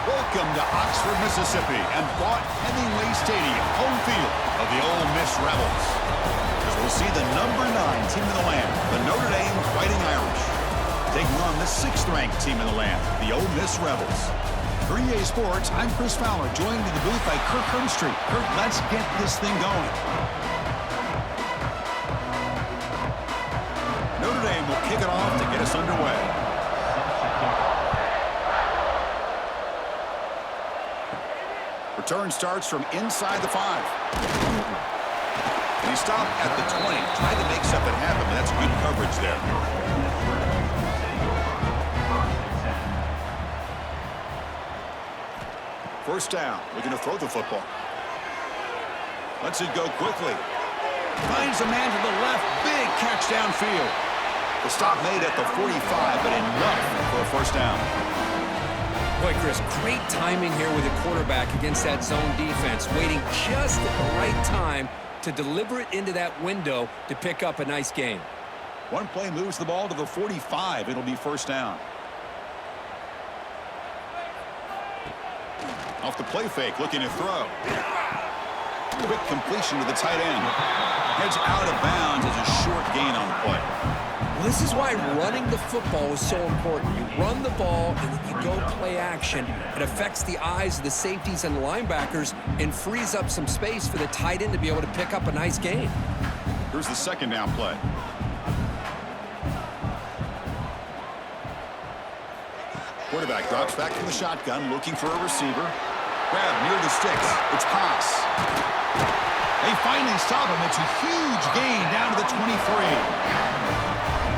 Welcome to Oxford, Mississippi, and Vaught Hemingway Stadium, home field of the Ole Miss Rebels. As we'll see the number 9 team in the land, the Notre Dame Fighting Irish, taking on the 6th-ranked team in the land, the Ole Miss Rebels. For EA Sports, I'm Chris Fowler, joined in the booth by Kirk Hermstreet. Kirk, let's get this thing going. Notre Dame will kick it off to get us underway. Return starts from inside the 5. And he stopped at the 20. Tried to make something happen, but that's good coverage there. First down. Looking to throw the football. Lets it go quickly. Finds a man to the left. Big catch downfield. The stop made at the 45, but enough for a first down. Boy, Chris, great timing here with the quarterback against that zone defense, waiting just at the right time to deliver it into that window to pick up a nice gain. One play moves the ball to the 45. It'll be first down. Off the play fake, looking to throw. Quick completion to the tight end. Heads out of bounds as a short gain on the play. Well, this is why running the football is so important. You run the ball and then you go play action. It affects the eyes of the safeties and the linebackers and frees up some space for the tight end to be able to pick up a nice gain. Here's the second down play. Quarterback drops back from the shotgun, looking for a receiver. Grab near the sticks. It's pass. They finally stop him. It's a huge gain down to the 23.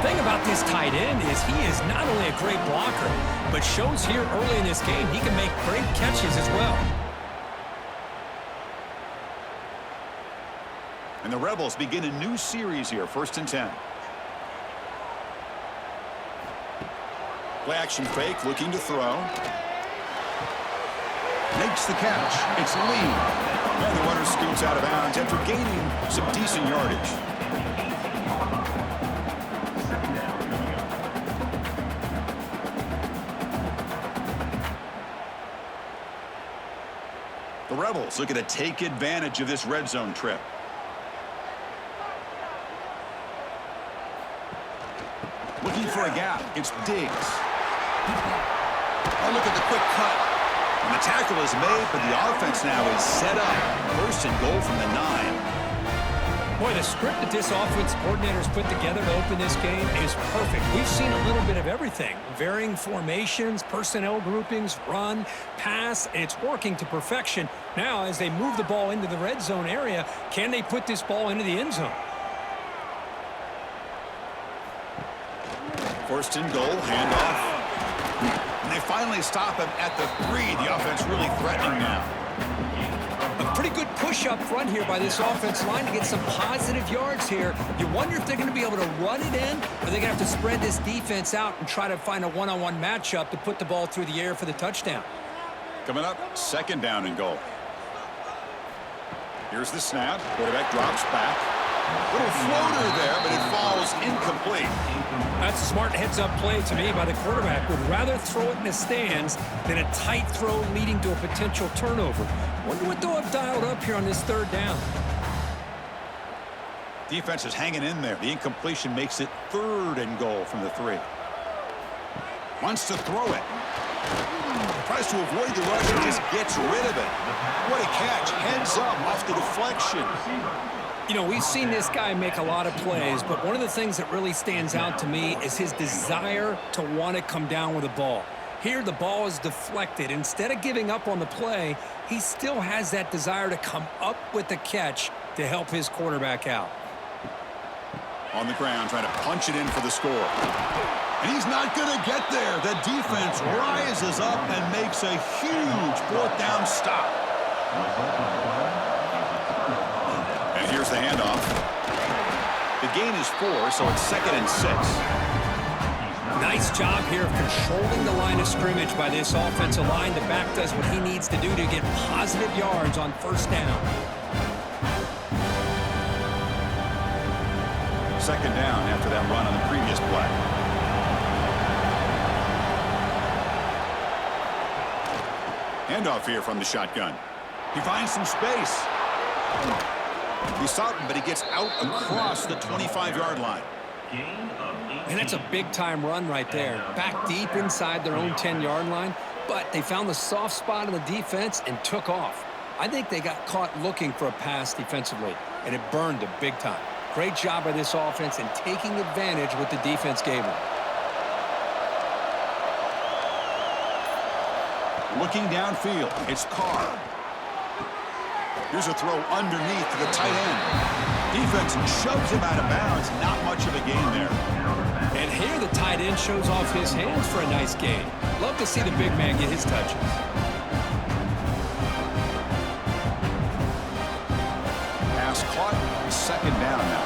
The thing about this tight end is he is not only a great blocker, but shows here early in this game he can make great catches as well. And the Rebels begin a new series here, 1st and 10. Play action fake, looking to throw. Makes the catch. It's Lee. And the runner scoots out of bounds after gaining some decent yardage. The Rebels looking to take advantage of this red zone trip. Looking for a gap. It's Diggs. Oh, look at the quick cut. And the tackle is made, but the offense now is set up. 1st and goal from the 9. Boy, the script that this offense coordinator's put together to open this game is perfect. We've seen a little bit of everything. Varying formations, personnel groupings, run, pass. It's working to perfection. Now, as they move the ball into the red zone area, can they put this ball into the end zone? 1st and goal, handoff. And they finally stop him at the 3. The offense really threatening now. A pretty good push up front here by this offensive line to get some positive yards here. You wonder if they're going to be able to run it in, or they're going to have to spread this defense out and try to find a one-on-one matchup to put the ball through the air for the touchdown. Coming up, 2nd down and goal. Here's the snap. Quarterback drops back. Little floater there, but it falls incomplete. That's a smart heads-up play to me by the quarterback. Would rather throw it in the stands than a tight throw leading to a potential turnover. Wonder what they'll have dialed up here on this 3rd down. Defense is hanging in there. The incompletion makes it 3rd and goal from the 3. Wants to throw it. Tries to avoid the rush and just gets rid of it. What a catch. Heads up off the deflection. You know, we've seen this guy make a lot of plays, but one of the things that really stands out to me is his desire to want to come down with the ball. Here, the ball is deflected. Instead of giving up on the play, he still has that desire to come up with the catch to help his quarterback out. On the ground, trying to punch it in for the score. And he's not going to get there. The defense rises up and makes a huge 4th down stop. And here's the handoff. The gain is 4, so it's 2nd and 6. Nice job here of controlling the line of scrimmage by this offensive line. The back does what he needs to do to get positive yards on 1st down. 2nd down after that run on the previous play. Handoff here from the shotgun. He finds some space. He's stopping, but he gets out across the 25-yard line. And that's a big-time run right there. Back deep inside their own 10-yard line, but they found the soft spot in the defense and took off. I think they got caught looking for a pass defensively, and it burned them big time. Great job by this offense in taking advantage what the defense gave them. Looking downfield, it's Carr. Here's a throw underneath to the tight end. Defense shoves him out of bounds. Not much of a gain there. And here the tight end shows off his hands for a nice gain. Love to see the big man get his touches. Pass caught. Second down now.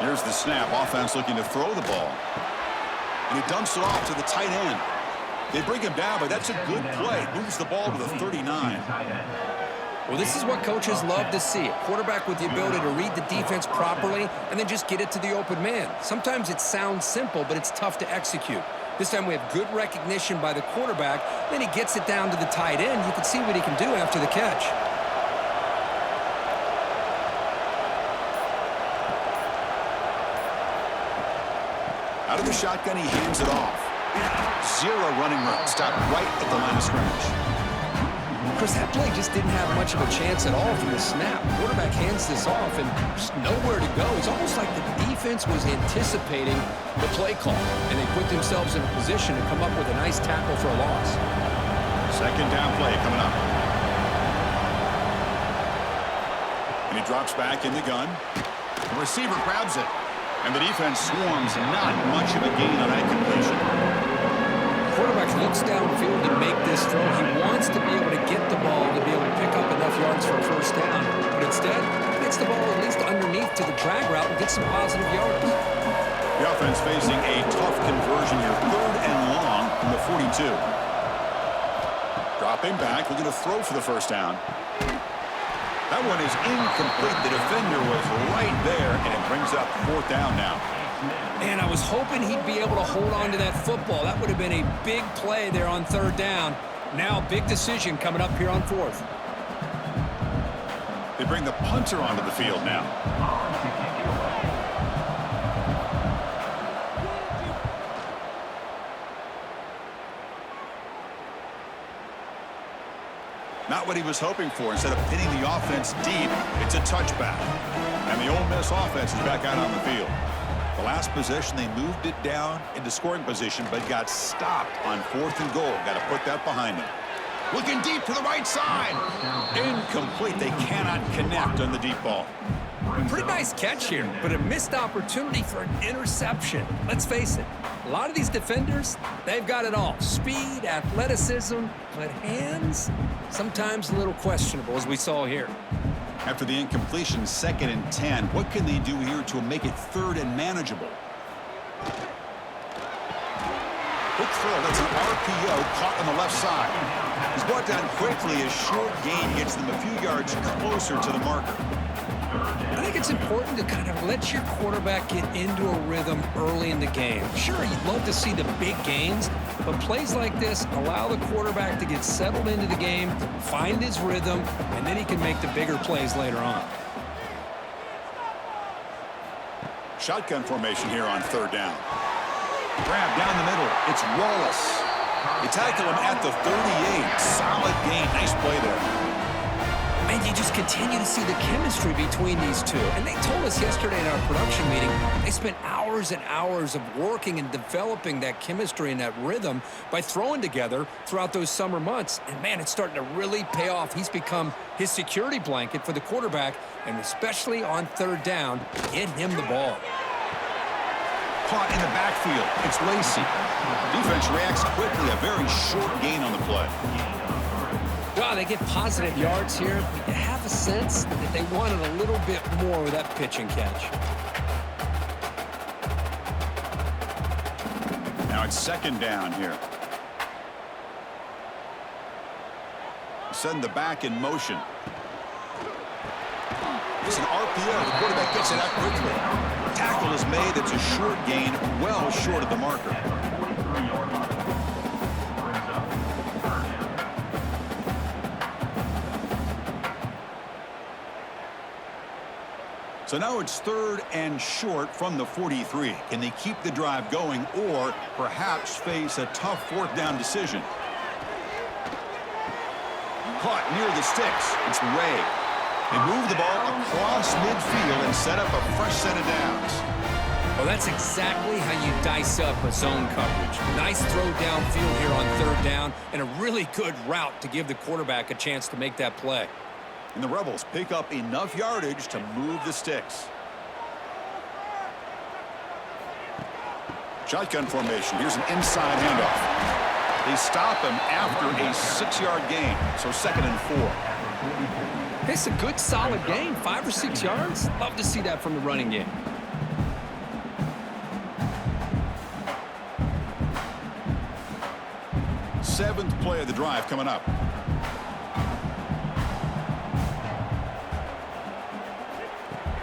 Here's the snap. Offense looking to throw the ball. And he dumps it off to the tight end. They bring him down, but that's a good play. Moves the ball to the 39. Well, this is what coaches love to see. A quarterback with the ability to read the defense properly and then just get it to the open man. Sometimes it sounds simple, but it's tough to execute. This time we have good recognition by the quarterback. Then he gets it down to the tight end. You can see what he can do after the catch. Out of the shotgun, he hands it off. Zero running room. Stopped right at the line of scrimmage. Chris, that play just didn't have much of a chance at all from the snap. Quarterback hands this off and just nowhere to go. It's almost like the defense was anticipating the play call, and they put themselves in a position to come up with a nice tackle for a loss. Second down play coming up. And he drops back in the gun. The receiver grabs it. And the defense swarms. Not much of a gain on that completion. Quarterback looks downfield to make this throw. He wants to be able to get the ball to be able to pick up enough yards for a first down. But instead, he gets the ball at least underneath to the drag route and gets some positive yards. The offense facing a tough conversion here. 3rd and long from the 42. Dropping back, looking to throw for the first down. That one is incomplete. The defender was right there, and it brings up 4th down now. Man, I was hoping he'd be able to hold on to that football. That would have been a big play there on 3rd down. Now, big decision coming up here on 4th. They bring the punter onto the field now. Not what he was hoping for. Instead of pinning the offense deep, it's a touchback. And the Ole Miss offense is back out on the field. The last possession, they moved it down into scoring position, but got stopped on 4th and goal. Got to put that behind them. Looking deep to the right side. Incomplete. They cannot connect on the deep ball. Pretty nice catch here, but a missed opportunity for an interception. Let's face it, a lot of these defenders, they've got it all. Speed, athleticism, but hands, sometimes a little questionable, as we saw here. After the incompletion, 2nd and 10. What can they do here to make it 3rd and manageable? Quick throw. That's an RPO caught on the left side. He's brought down quickly. A short gain gets them a few yards closer to the marker. I think it's important to kind of let your quarterback get into a rhythm early in the game. Sure, you'd love to see the big gains, but plays like this allow the quarterback to get settled into the game, find his rhythm, and then he can make the bigger plays later on. Shotgun formation here on 3rd down. Grab down the middle. It's Wallace. They tackle him at the 38. Solid gain. Nice play there. And you just continue to see the chemistry between these two. And they told us yesterday in our production meeting, they spent hours and hours of working and developing that chemistry and that rhythm by throwing together throughout those summer months. And, man, it's starting to really pay off. He's become his security blanket for the quarterback, and especially on 3rd down, get him the ball. Caught in the backfield. It's Lacey. Defense reacts quickly. A very short gain on the play. Wow, they get positive yards here. You have a sense that they wanted a little bit more with that pitch and catch. Now it's 2nd down here. Send the back in motion. It's an RPO. The quarterback gets it out quickly. Tackle is made. It's a short gain, well short of the marker. So now it's 3rd and short from the 43. Can they keep the drive going or perhaps face a tough 4th down decision? Caught near the sticks. It's Ray. They move the ball across midfield and set up a fresh set of downs. Well, that's exactly how you dice up a zone coverage. Nice throw downfield here on 3rd down and a really good route to give the quarterback a chance to make that play. And the Rebels pick up enough yardage to move the sticks. Shotgun formation. Here's an inside handoff. They stop him after a 6-yard gain, so 2nd and 4. It's a good, solid gain, 5 or 6 yards. Love to see that from the running game. Seventh play of the drive coming up.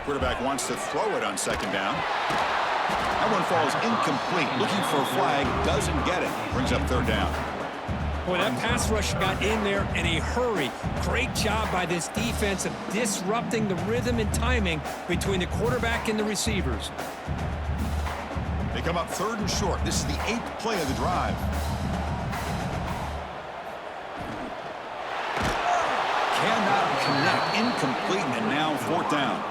Quarterback wants to throw it on 2nd down. That one falls incomplete. Looking for a flag, doesn't get it. Brings up 3rd down. Boy, that pass rush got in there in a hurry. Great job by this defense of disrupting the rhythm and timing between the quarterback and the receivers. They come up 3rd and short. This is the 8th play of the drive. Cannot connect. Incomplete, and now 4th down.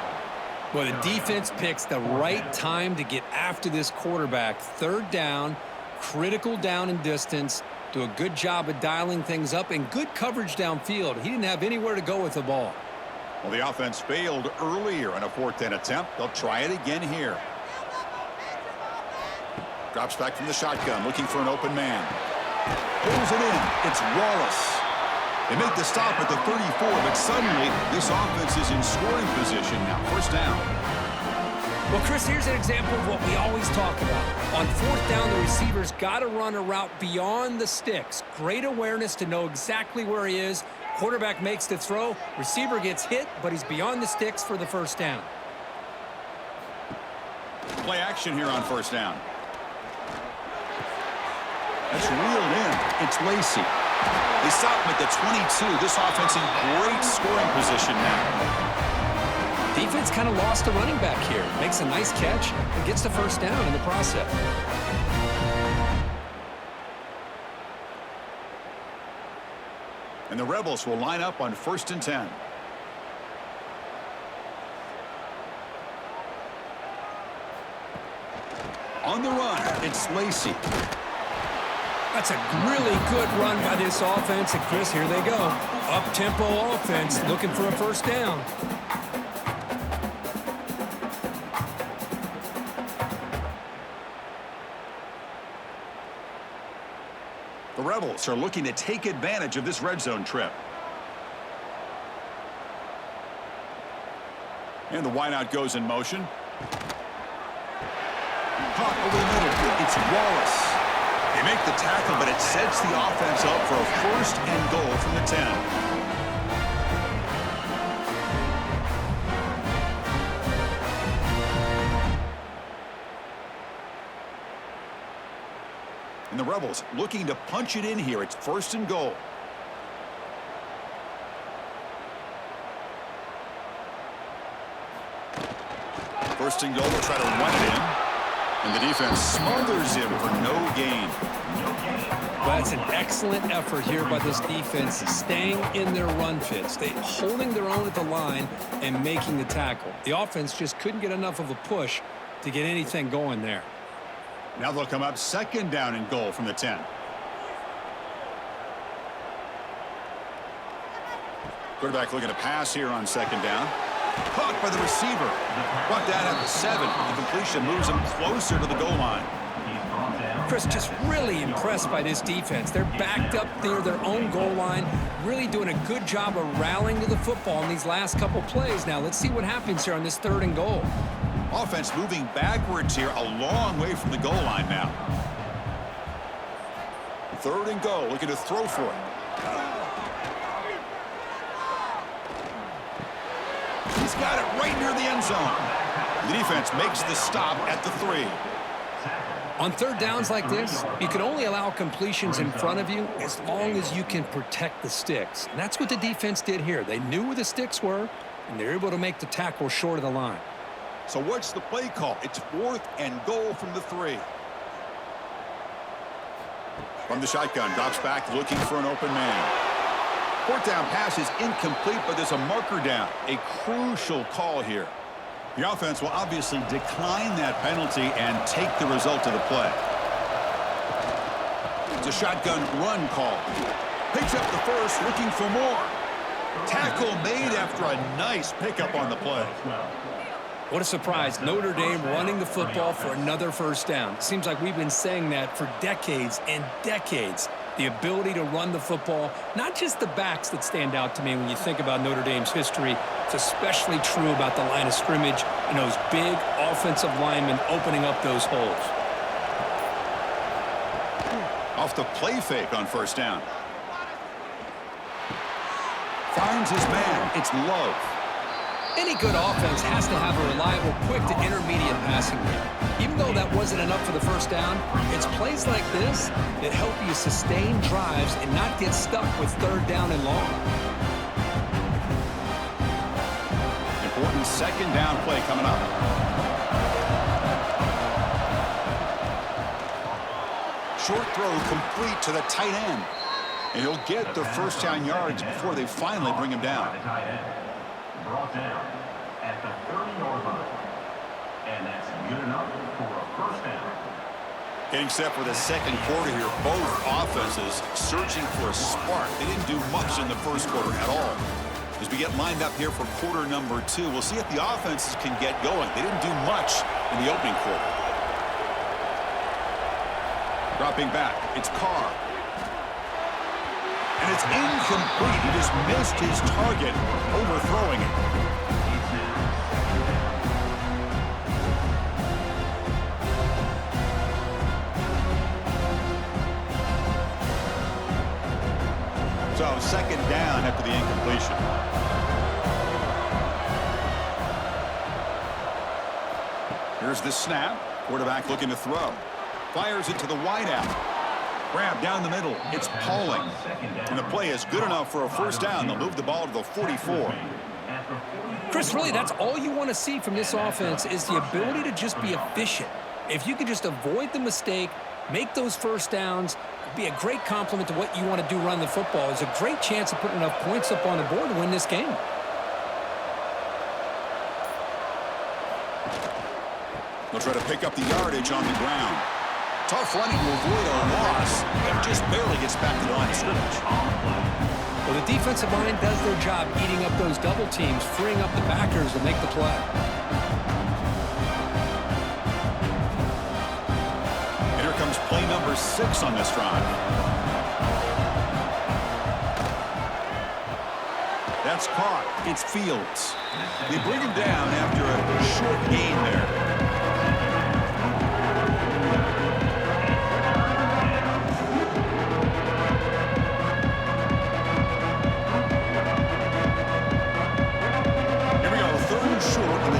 Well, the defense picks the right time to get after this quarterback. 3rd down, critical down and distance. Do a good job of dialing things up and good coverage downfield. He didn't have anywhere to go with the ball. Well, the offense failed earlier on a 4th down attempt. They'll try it again here. Drops back from the shotgun, looking for an open man. Pulls it in. It's Wallace. They make the stop at the 34, but suddenly this offense is in scoring position now. 1st down. Well, Chris, here's an example of what we always talk about. On 4th down, the receiver's got to run a route beyond the sticks. Great awareness to know exactly where he is. Quarterback makes the throw. Receiver gets hit, but he's beyond the sticks for the 1st down. Play action here on 1st down. That's reeled in. It's Lacey. They stop him at the 22. This offense in great scoring position now. Defense kind of lost a running back here. Makes a nice catch and gets the 1st down in the process. And the Rebels will line up on 1st and 10. On the run, it's Lacey. That's a really good run by this offense. And, Chris, here they go. Up-tempo offense looking for a 1st down. The Rebels are looking to take advantage of this red zone trip. And the wideout goes in motion. Caught over the middle. It's Wallace. They make the tackle, but it sets the offense up for a 1st and goal from the 10. And the Rebels looking to punch it in here. It's 1st and goal. First and goal, they'll try to run it in. And the defense smothers him for no gain. That's an excellent effort here by this defense, staying in their run fits. They holding their own at the line and making the tackle. The offense just couldn't get enough of a push to get anything going there. Now they'll come up 2nd down and goal from the 10. Quarterback looking to pass here on 2nd down. Caught by the receiver. Brought down at the 7. The completion moves him closer to the goal line. Chris, just really impressed by this defense. They're backed up near their own goal line, really doing a good job of rallying to the football in these last couple plays. Now, let's see what happens here on this 3rd and goal. Offense moving backwards here, a long way from the goal line now. 3rd and goal, looking to throw for it. He's got it right near the end zone. The defense makes the stop at the 3. On third downs like this, you can only allow completions in front of you as long as you can protect the sticks. And that's what the defense did here. They knew where the sticks were, and they're able to make the tackle short of the line. So what's the play call? It's 4th and goal from the 3. From the shotgun, drops back looking for an open man. 4th down pass is incomplete, but there's a marker down. A crucial call here. The offense will obviously decline that penalty and take the result of the play. It's a shotgun run call. Picks up the first, looking for more. Tackle made after a nice pickup on the play. What a surprise. Notre Dame running the football for another first down. It seems like we've been saying that for decades and decades. The ability to run the football, not just the backs that stand out to me when you think about Notre Dame's history. It's especially true about the line of scrimmage and those big offensive linemen opening up those holes. Off the play fake on first down. Finds his man. It's Love. Any good offense has to have a reliable, quick to intermediate passing game. Even though that wasn't enough for the first down, it's plays like this that help you sustain drives and not get stuck with third down and long. Important second down play coming up. Short throw complete to the tight end. And he'll get the first down yards before they finally bring him down. Brought down at the 30-yard line. And that's good enough for a first down. Getting set for the second quarter here. Both offenses searching for a spark. They didn't do much in the first quarter at all. As we get lined up here for quarter number 2, we'll see if the offenses can get going. They didn't do much in the opening quarter. Dropping back, it's Carr. And it's incomplete. He just missed his target, overthrowing it. So second down after the incompletion. Here's the snap. Quarterback looking to throw. Fires it to the wideout. Grab down the middle. It's Pauling. And the play is good enough for a first down. They'll move the ball to the 44. Chris, really, that's all you want to see from this offense is the ability to just be efficient. If you can just avoid the mistake, make those first downs, it'd be a great compliment to what you want to do running the football. It's a great chance of putting enough points up on the board to win this game. They'll try to pick up the yardage on the ground. Tough running to avoid a loss, and just barely gets back to the line of scrimmage. Well, the defensive line does their job eating up those double teams, freeing up the backers to make the play. And here comes play number 6 on this drive. That's caught. It's Fields. They bring him down after a short gain there.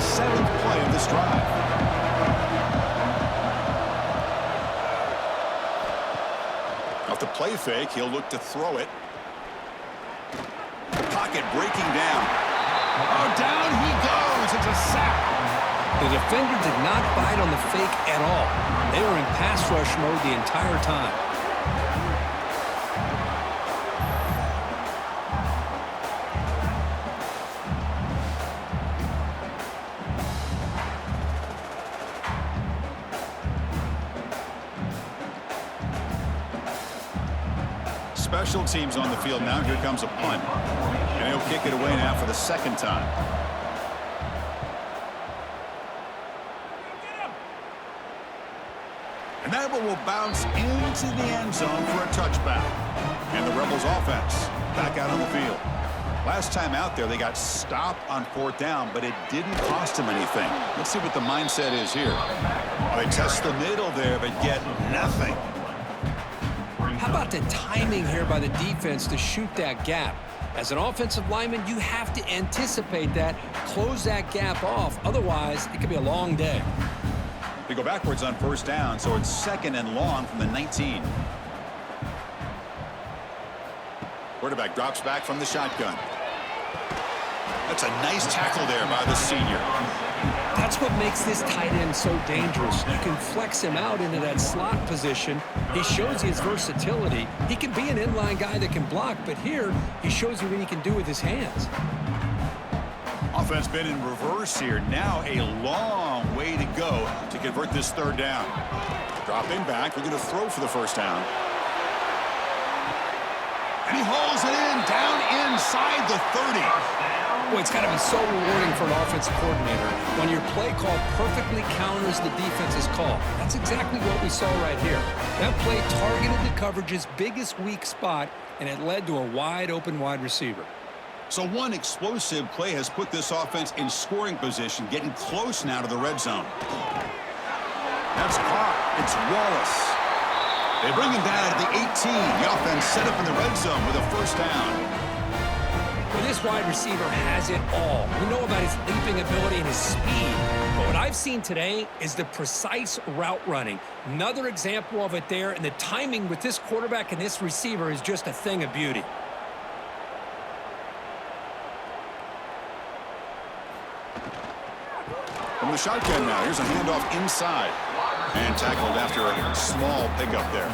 Seventh play of this drive. Off the play fake, he'll look to throw it. Pocket breaking down. Oh, down he goes. It's a sack. The defender did not bite on the fake at all. They were in pass rush mode the entire time. Special teams on the field now. Here comes a punt. And he'll kick it away now for the second time. And that one will bounce into the end zone for a touchback. And the Rebels offense back out on the field. Last time out there, they got stopped on fourth down, but it didn't cost them anything. Let's see what the mindset is here. Well, they test the middle there, but get nothing. How about the timing here by the defense to shoot that gap? As an offensive lineman, you have to anticipate that, close that gap off. Otherwise, it could be a long day. They go backwards on first down, so it's 2nd and long from the 19. Quarterback drops back from the shotgun. That's a nice tackle there by the senior. That's what makes this tight end so dangerous. You can flex him out into that slot position. He shows you his versatility. He can be an inline guy that can block, but here he shows you what he can do with his hands. Offense been in reverse here. Now a long way to go to convert this 3rd down. Dropping back. We're going to throw for the first down. And he hauls it in down inside the 30. Boy, it's got to be so rewarding for an offensive coordinator when your play call perfectly counters the defense's call. That's exactly what we saw right here. That play targeted the coverage's biggest weak spot, and it led to a wide-open wide receiver. So one explosive play has put this offense in scoring position, getting close now to the red zone. That's caught. It's Wallace. They bring him down at the 18. The offense set up in the red zone with a first down. Well, this wide receiver has it all. We know about his leaping ability and his speed. But what I've seen today is the precise route running. Another example of it there, and the timing with this quarterback and this receiver is just a thing of beauty. From the shotgun now, here's a handoff inside. And tackled after a small pickup there.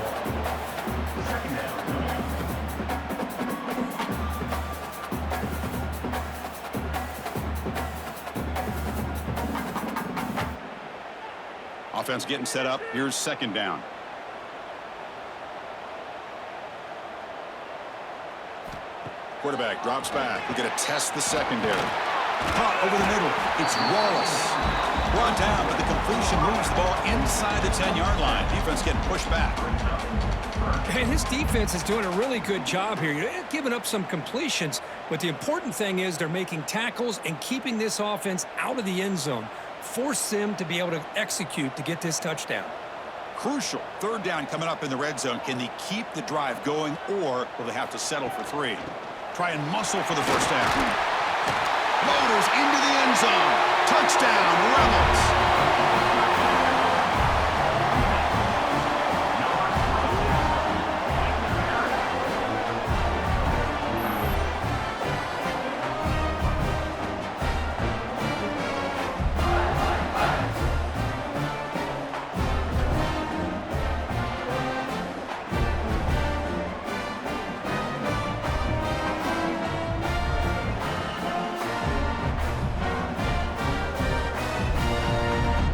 Offense getting set up. Here's 2nd down. Quarterback drops back. We're going to test the secondary. Caught over the middle. It's Wallace. Brought down, but the completion moves the ball inside the 10-yard line. Defense getting pushed back. And his defense is doing a really good job here. You're giving up some completions, but the important thing is they're making tackles and keeping this offense out of the end zone. Force them to be able to execute to get this touchdown. Crucial. 3rd down coming up in the red zone. Can they keep the drive going, or will they have to settle for 3? Try and muscle for the first down. Motors into the end zone. Touchdown, Rebels.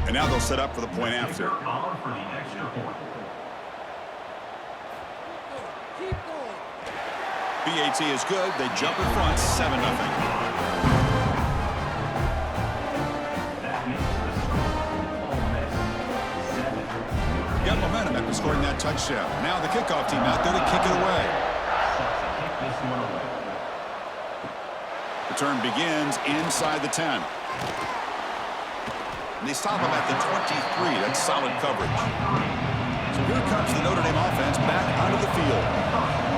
And now they'll set up for the point after. BAT is good. They jump in front, 7-0. Got momentum after scoring that touchdown. Now the kickoff team out there to kick it away. Return begins inside the 10. And they stop him at the 23. That's solid coverage. So here comes the Notre Dame offense back onto the field.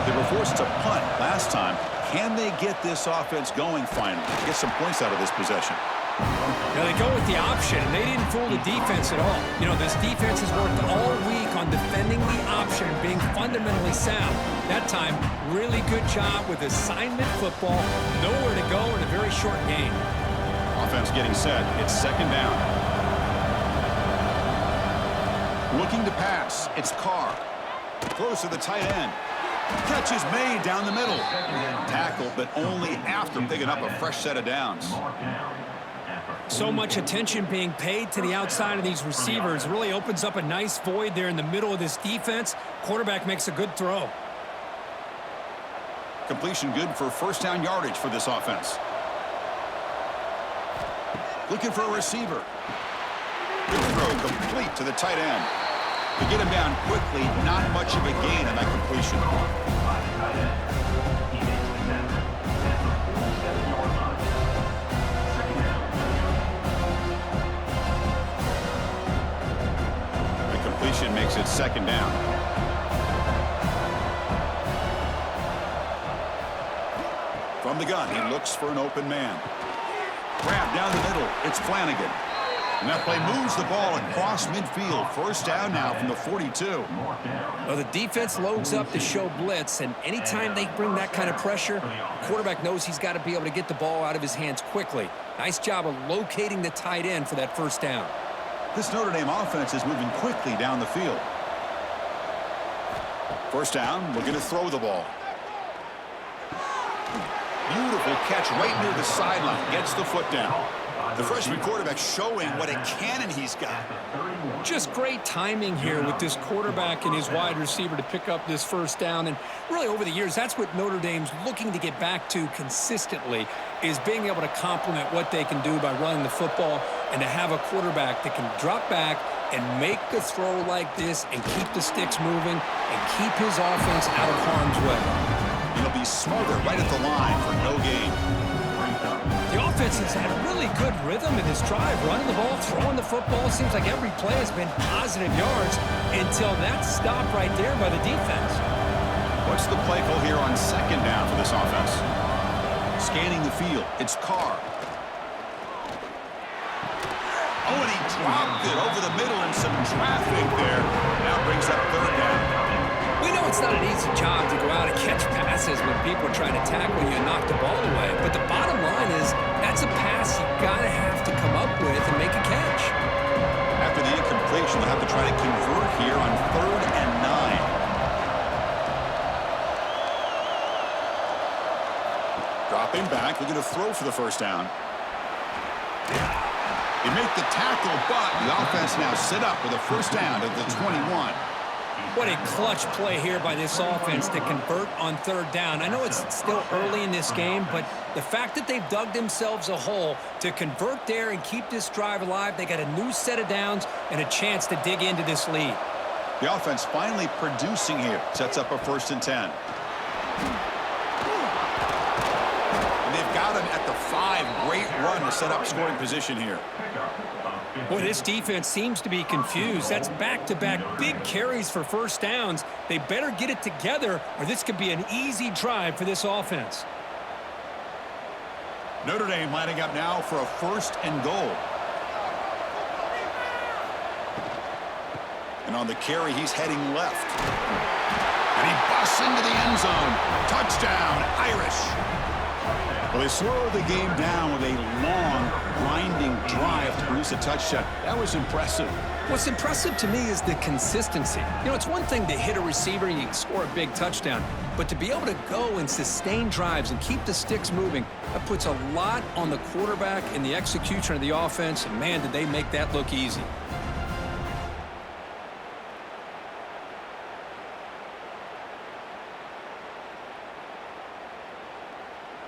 They were forced to punt last time. Can they get this offense going finally? Get some points out of this possession. Now they go with the option, and they didn't fool the defense at all. You know, this defense has worked all week on defending the option and being fundamentally sound. That time, really good job with assignment football. Nowhere to go in a very short game. Offense getting set. It's 2nd down. Looking to pass. It's Carr. Close to the tight end. Catch is made down the middle. Tackle, but only after picking up a fresh set of downs. So much attention being paid to the outside of these receivers. Really opens up a nice void there in the middle of this defense. Quarterback makes a good throw. Completion good for first down yardage for this offense. Looking for a receiver. Good throw, complete to the tight end. To get him down quickly, not much of a gain on that completion. The completion makes it 2nd down. From the gun, he looks for an open man. Grab down the middle. It's Flanagan. And that play moves the ball across midfield. First down now from the 42. Well, the defense loads up to show blitz, and anytime they bring that kind of pressure, the quarterback knows he's got to be able to get the ball out of his hands quickly. Nice job of locating the tight end for that first down. This Notre Dame offense is moving quickly down the field. First down, we're going to throw the ball. Beautiful catch right near the sideline. Gets the foot down. The freshman quarterback showing what a cannon he's got. Just great timing here with this quarterback and his wide receiver to pick up this first down. And really over the years, that's what Notre Dame's looking to get back to consistently, is being able to complement what they can do by running the football and to have a quarterback that can drop back and make the throw like this and keep the sticks moving and keep his offense out of harm's way. He'll be smothered right at the line for no gain. The offense has had a really good rhythm in this drive, running the ball, throwing the football. Seems like every play has been positive yards until that stop right there by the defense. What's the play call here on second down for this offense? Scanning the field, it's Carr. Oh, and he dropped it over the middle and some traffic there. Now brings up third down. We know it's not an easy job to go out and catch passes when people are trying to tackle you and knock the ball away. But the bottom line is that's a pass you got to have to come up with and make a catch. After the incompletion, they'll have to try to convert here on 3rd and 9. Dropping back, they're going to throw for the first down. They make the tackle, but the offense now sit up with a first down at the 21. What a clutch play here by this offense to convert on 3rd down. I know it's still early in this game, but the fact that they've dug themselves a hole to convert there and keep this drive alive, they got a new set of downs and a chance to dig into this lead. The offense finally producing here. Sets up a 1st and 10. And they've got him at the 5. Great run to set up scoring position here. Boy, this defense seems to be confused. That's back-to-back big carries for first downs. They better get it together, or this could be an easy drive for this offense. Notre Dame lining up now for a 1st and goal. And on the carry, he's heading left. And he busts into the end zone. Touchdown, Irish. Well, they slowed the game down with a long, grinding drive to produce a touchdown. That was impressive. What's impressive to me is the consistency. You know, it's one thing to hit a receiver and you score a big touchdown, but to be able to go and sustain drives and keep the sticks moving, that puts a lot on the quarterback and the execution of the offense, and man, did they make that look easy.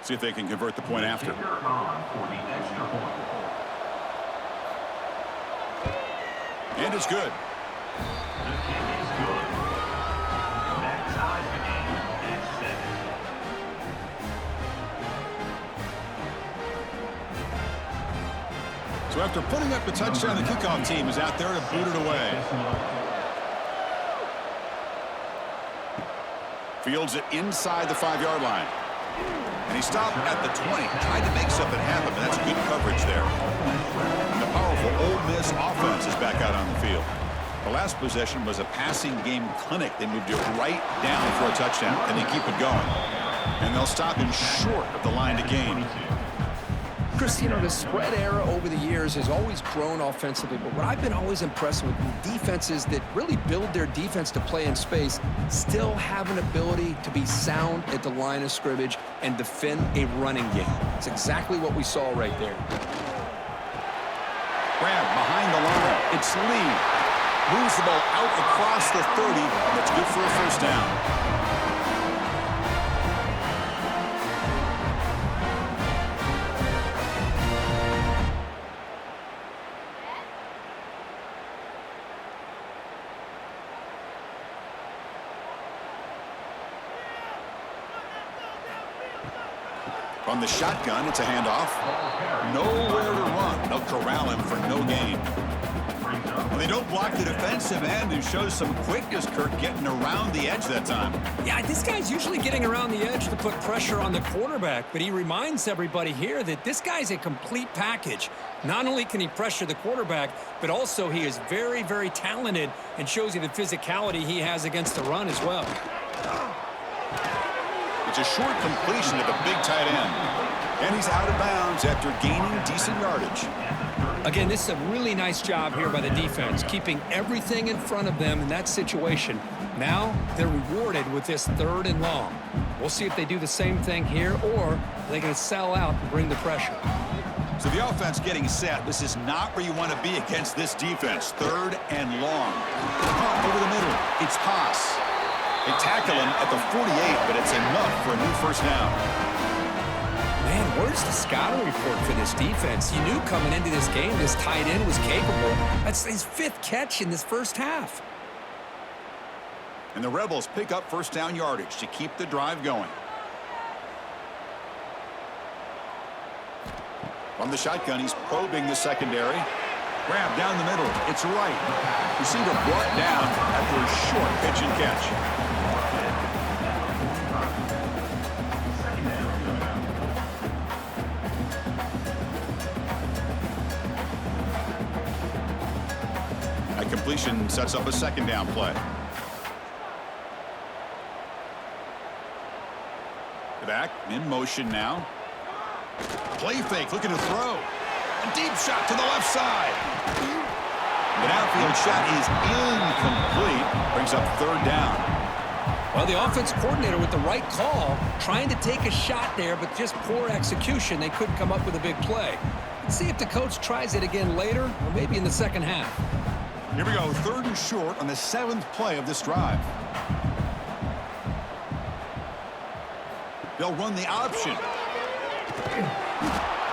See if they can convert the point after. And it's good. So after putting up the touchdown, the kickoff team is out there to boot it away. Fields it inside the 5-yard line. And he stopped at the 20. Tried to make something happen, but that's good coverage there. And the powerful Ole Miss offense is back out on the field. The last possession was a passing game clinic. They moved it right down for a touchdown, and they keep it going. And they'll stop him short of the line to gain. Chris, you know, the spread era over the years has always grown offensively, but what I've been always impressed with defenses that really build their defense to play in space still have an ability to be sound at the line of scrimmage and defend a running game. It's exactly what we saw right there. Grab behind the line. It's Lee. Moves the ball out across the 30. That's good for a first down. From the shotgun, it's a handoff. Nowhere to run. They'll corral him for no gain. Well, they don't block the defensive end, who shows some quickness, Kirk, getting around the edge that time. Yeah, this guy's usually getting around the edge to put pressure on the quarterback, but he reminds everybody here that this guy's a complete package. Not only can he pressure the quarterback, but also he is very, very talented and shows you the physicality he has against the run as well. It's a short completion to the big tight end. And he's out of bounds after gaining decent yardage. Again, this is a really nice job here by the defense, keeping everything in front of them in that situation. Now they're rewarded with this 3rd and long. We'll see if they do the same thing here, or they're going to sell out and bring the pressure. So the offense getting set. This is not where you want to be against this defense. 3rd and long. Over the middle. It's Haas. They tackle him at the 48, but it's enough for a new first down. Man, where's the scouting report for this defense? You knew coming into this game this tight end was capable. That's his 5th catch in this first half. And the Rebels pick up first down yardage to keep the drive going. From the shotgun, he's probing the secondary. Grab down the middle. It's right. Receiver brought down after a short pitch and catch. Completion sets up a 2nd down play. Back in motion now. Play fake, looking to throw. A deep shot to the left side. The downfield shot is incomplete. Brings up 3rd down. Well, the offense coordinator with the right call, trying to take a shot there, but just poor execution. They couldn't come up with a big play. Let's see if the coach tries it again later, or maybe in the second half. Here we go, 3rd and short on the 7th play of this drive. They'll run the option.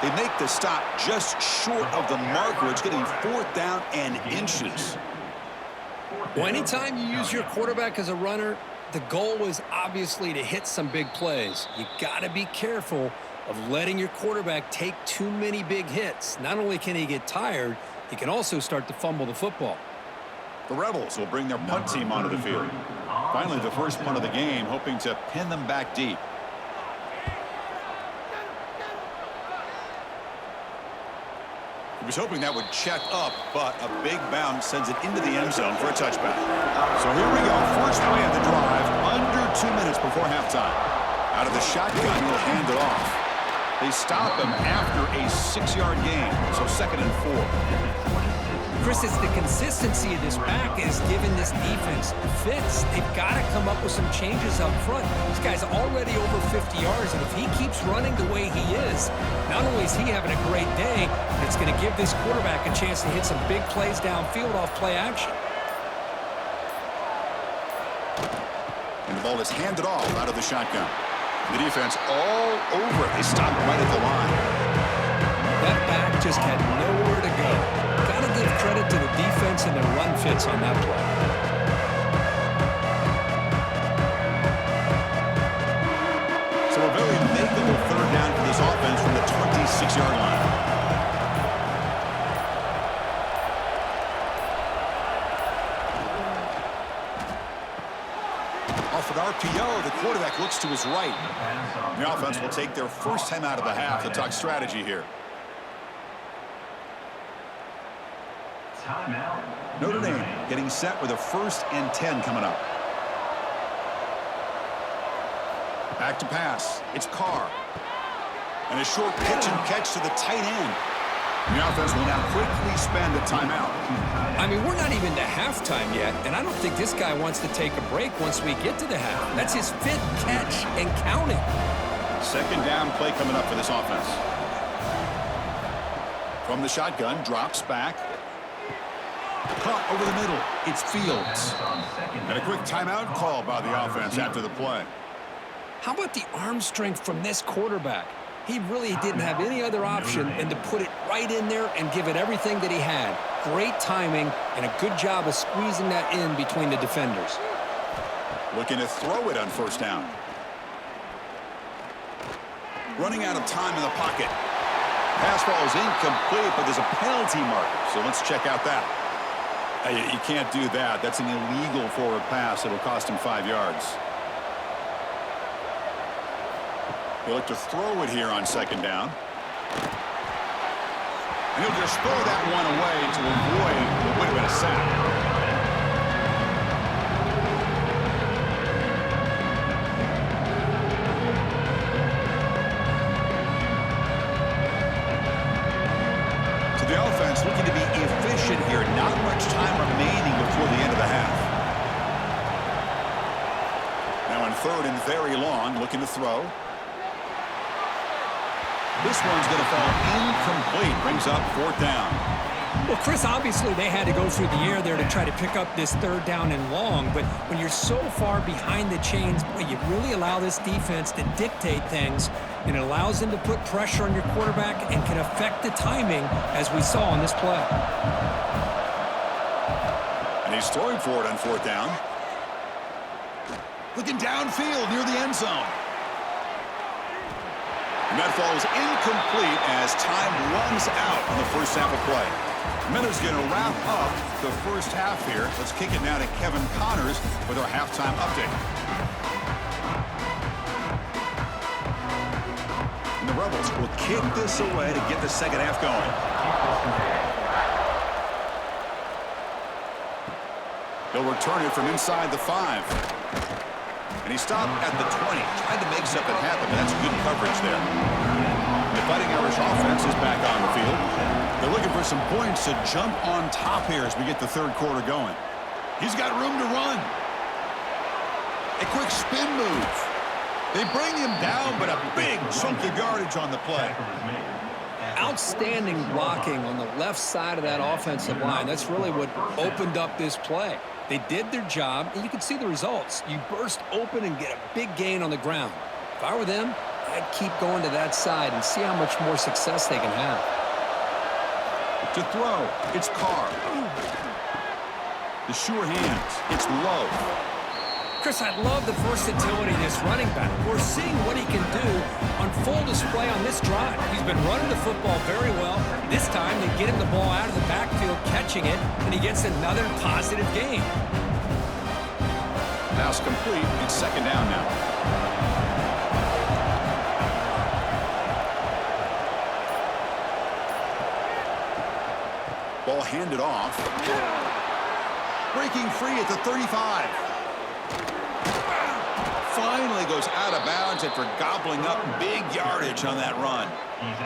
They make the stop just short of the marker. It's getting 4th down and inches. Well, anytime you use your quarterback as a runner, the goal is obviously to hit some big plays. You got to be careful of letting your quarterback take too many big hits. Not only can he get tired, he can also start to fumble the football. The Rebels will bring their punt team onto the field. Finally, the first punt of the game, hoping to pin them back deep. He was hoping that would check up, but a big bounce sends it into the end zone for a touchback. So here we go, first play of the drive, under 2 minutes before halftime. Out of the shotgun, he'll hand it off. They stop him after a 6-yard gain, so 2nd and 4. Chris, it's the consistency of this back is giving this defense fits. They've got to come up with some changes up front. This guy's already over 50 yards, and if he keeps running the way he is, not only is he having a great day, it's going to give this quarterback a chance to hit some big plays downfield off play action. And the ball is handed off out of the shotgun. The defense all over it. They stopped right at the line. That back just had nowhere to go. Got to give credit to the defense and their run fits on that play. So a very makeable 3rd down for this offense from the 26-yard line. Off an RPO, the quarterback looks to his right. The offense will take their first time out of the half to talk strategy here. Notre Dame getting set with a 1st and 10 coming up. Back to pass. It's Carr. And a short pitch and catch to the tight end. The offense will now quickly spend a timeout. I mean, we're not even to halftime yet, and I don't think this guy wants to take a break once we get to the half. That's his 5th catch and counting. 2nd down play coming up for this offense. From the shotgun, drops back. Caught over the middle. It's Fields. And a quick timeout call by the offense after the play. How about the arm strength from this quarterback? He really didn't have any other option than to put it right in there and give it everything that he had. Great timing and a good job of squeezing that in between the defenders. Looking to throw it on 1st down. Running out of time in the pocket. Pass ball is incomplete, but there's a penalty marker, so let's check out that. You can't do that. That's an illegal forward pass. It'll cost him 5 yards. He'll look to throw it here on second down. And he'll just throw that one away to avoid what would have been a sack. The offense looking to be efficient here. Not much time remaining before the end of the half. Now in third and very long, looking to throw. This one's going to fall incomplete. Brings up fourth down. Well, Chris, obviously they had to go through the air there to try to pick up this third down and long, but when you're so far behind the chains, boy, you really allow this defense to dictate things, and it allows them to put pressure on your quarterback and can affect the timing, as we saw on this play. And he's throwing for it on fourth down. Looking downfield near the end zone. And that falls incomplete as time runs out in the first half of play. Miller's going to wrap up the first half here. Let's kick it now to Kevin Connors with our halftime update. And the Rebels will kick this away to get the second half going. He'll return it from inside the 5. And he stopped at the 20. Tried to make something happen, but that's good coverage there. The Fighting Irish offense is back on the field. They're looking for some points to jump on top here as we get the third quarter going. He's got room to run. A quick spin move. They bring him down, but a big chunk of yardage on the play. Outstanding blocking on the left side of that offensive line. That's really what opened up this play. They did their job, and you can see the results. You burst open and get a big gain on the ground. If I were them, I'd keep going to that side and see how much more success they can have. To throw, it's Carr. The sure hands, it's Lowe. Chris, I love the versatility of this running back. We're seeing what he can do on full display on this drive. He's been running the football very well. This time, they get him the ball out of the backfield, catching it, and he gets another positive gain. Pass complete. It's second down now. Ball handed off. Breaking free at the 35. Finally goes out of bounds after gobbling up big yardage on that run.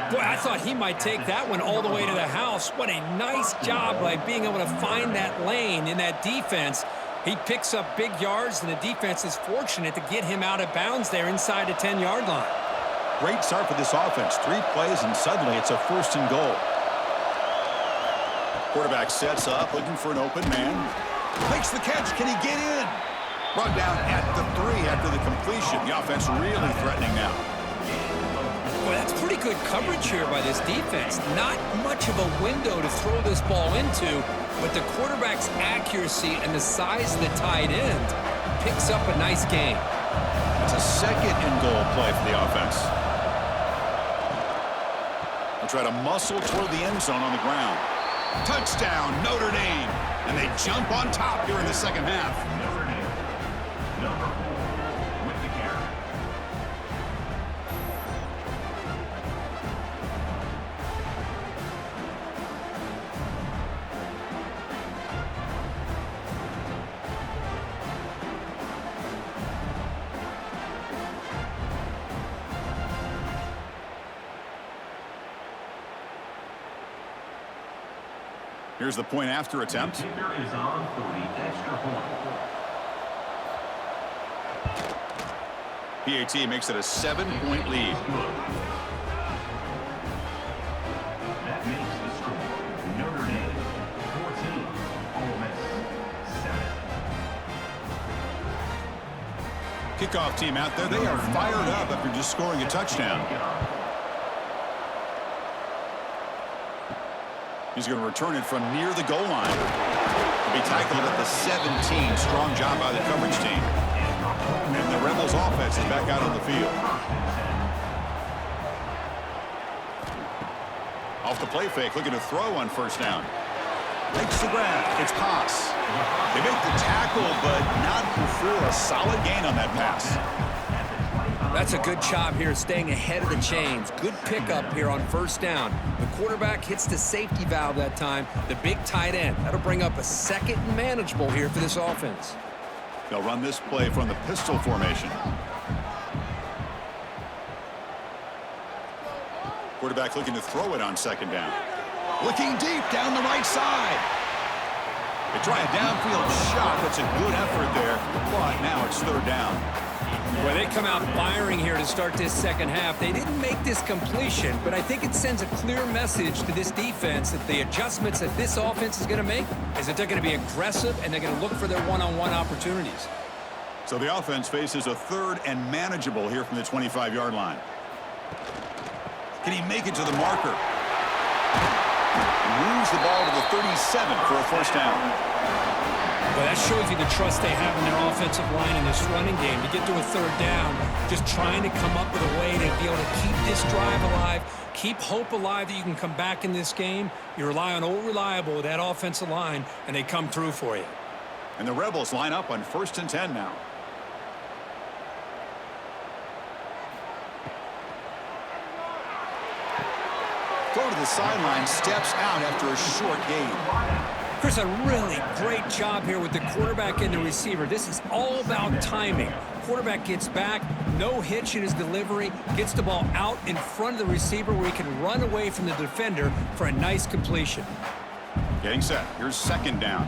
Boy, I thought he might take that one all the way to the house. What a nice job by being able to find that lane in that defense. He picks up big yards, and the defense is fortunate to get him out of bounds there inside the 10-yard line. Great start for this offense. 3 plays, and suddenly it's a first and goal. Quarterback sets up, looking for an open man. Makes the catch. Can he get in? Brought down at the 3 after the completion. The offense really threatening now. Boy, that's pretty good coverage here by this defense. Not much of a window to throw this ball into, but the quarterback's accuracy and the size of the tight end picks up a nice gain. It's a second and goal play for the offense. They'll try to muscle toward the end zone on the ground. Touchdown, Notre Dame. And they jump on top here in the second half. Number 4 with the carry. Here's the point after attempt. The kicker is on for the extra point. PAT makes it a 7-point lead. That makes the score Notre Dame 14, Ole Miss 7. Kickoff team out there, they are fired up after just scoring a touchdown. He's going to return it from near the goal line. He'll be tackled at the 17. Strong job by the coverage team. And the Rebels offense is back out on the field. Off the play fake, looking to throw on first down. Makes the grab. It's pass. They make the tackle, but not before a solid gain on that pass. That's a good job here staying ahead of the chains. Good pickup here on first down. The quarterback hits the safety valve that time. The big tight end. That'll bring up a second and manageable here for this offense. They'll run this play from the pistol formation. Quarterback looking to throw it on second down. Looking deep down the right side. They try a downfield shot. That's a good effort there, but now it's third down. Well, they come out firing here to start this second half. They didn't make this completion, but I think it sends a clear message to this defense that the adjustments that this offense is going to make is that they're going to be aggressive and they're going to look for their one-on-one opportunities. So the offense faces a third and manageable here from the 25-yard line. Can he make it to the marker? Moves the ball to the 37 for a first down. Well, that shows you the trust they have in their offensive line in this running game. To get to a third down, just trying to come up with a way to be able to keep this drive alive, keep hope alive that you can come back in this game. You rely on Old Reliable with that offensive line, and they come through for you. And the Rebels line up on 1st and 10 now. Throw to the sideline, steps out after a short gain. Chris, a really great job here with the quarterback and the receiver. This is all about timing. Quarterback gets back, no hitch in his delivery, gets the ball out in front of the receiver where he can run away from the defender for a nice completion. Getting set. Here's second down.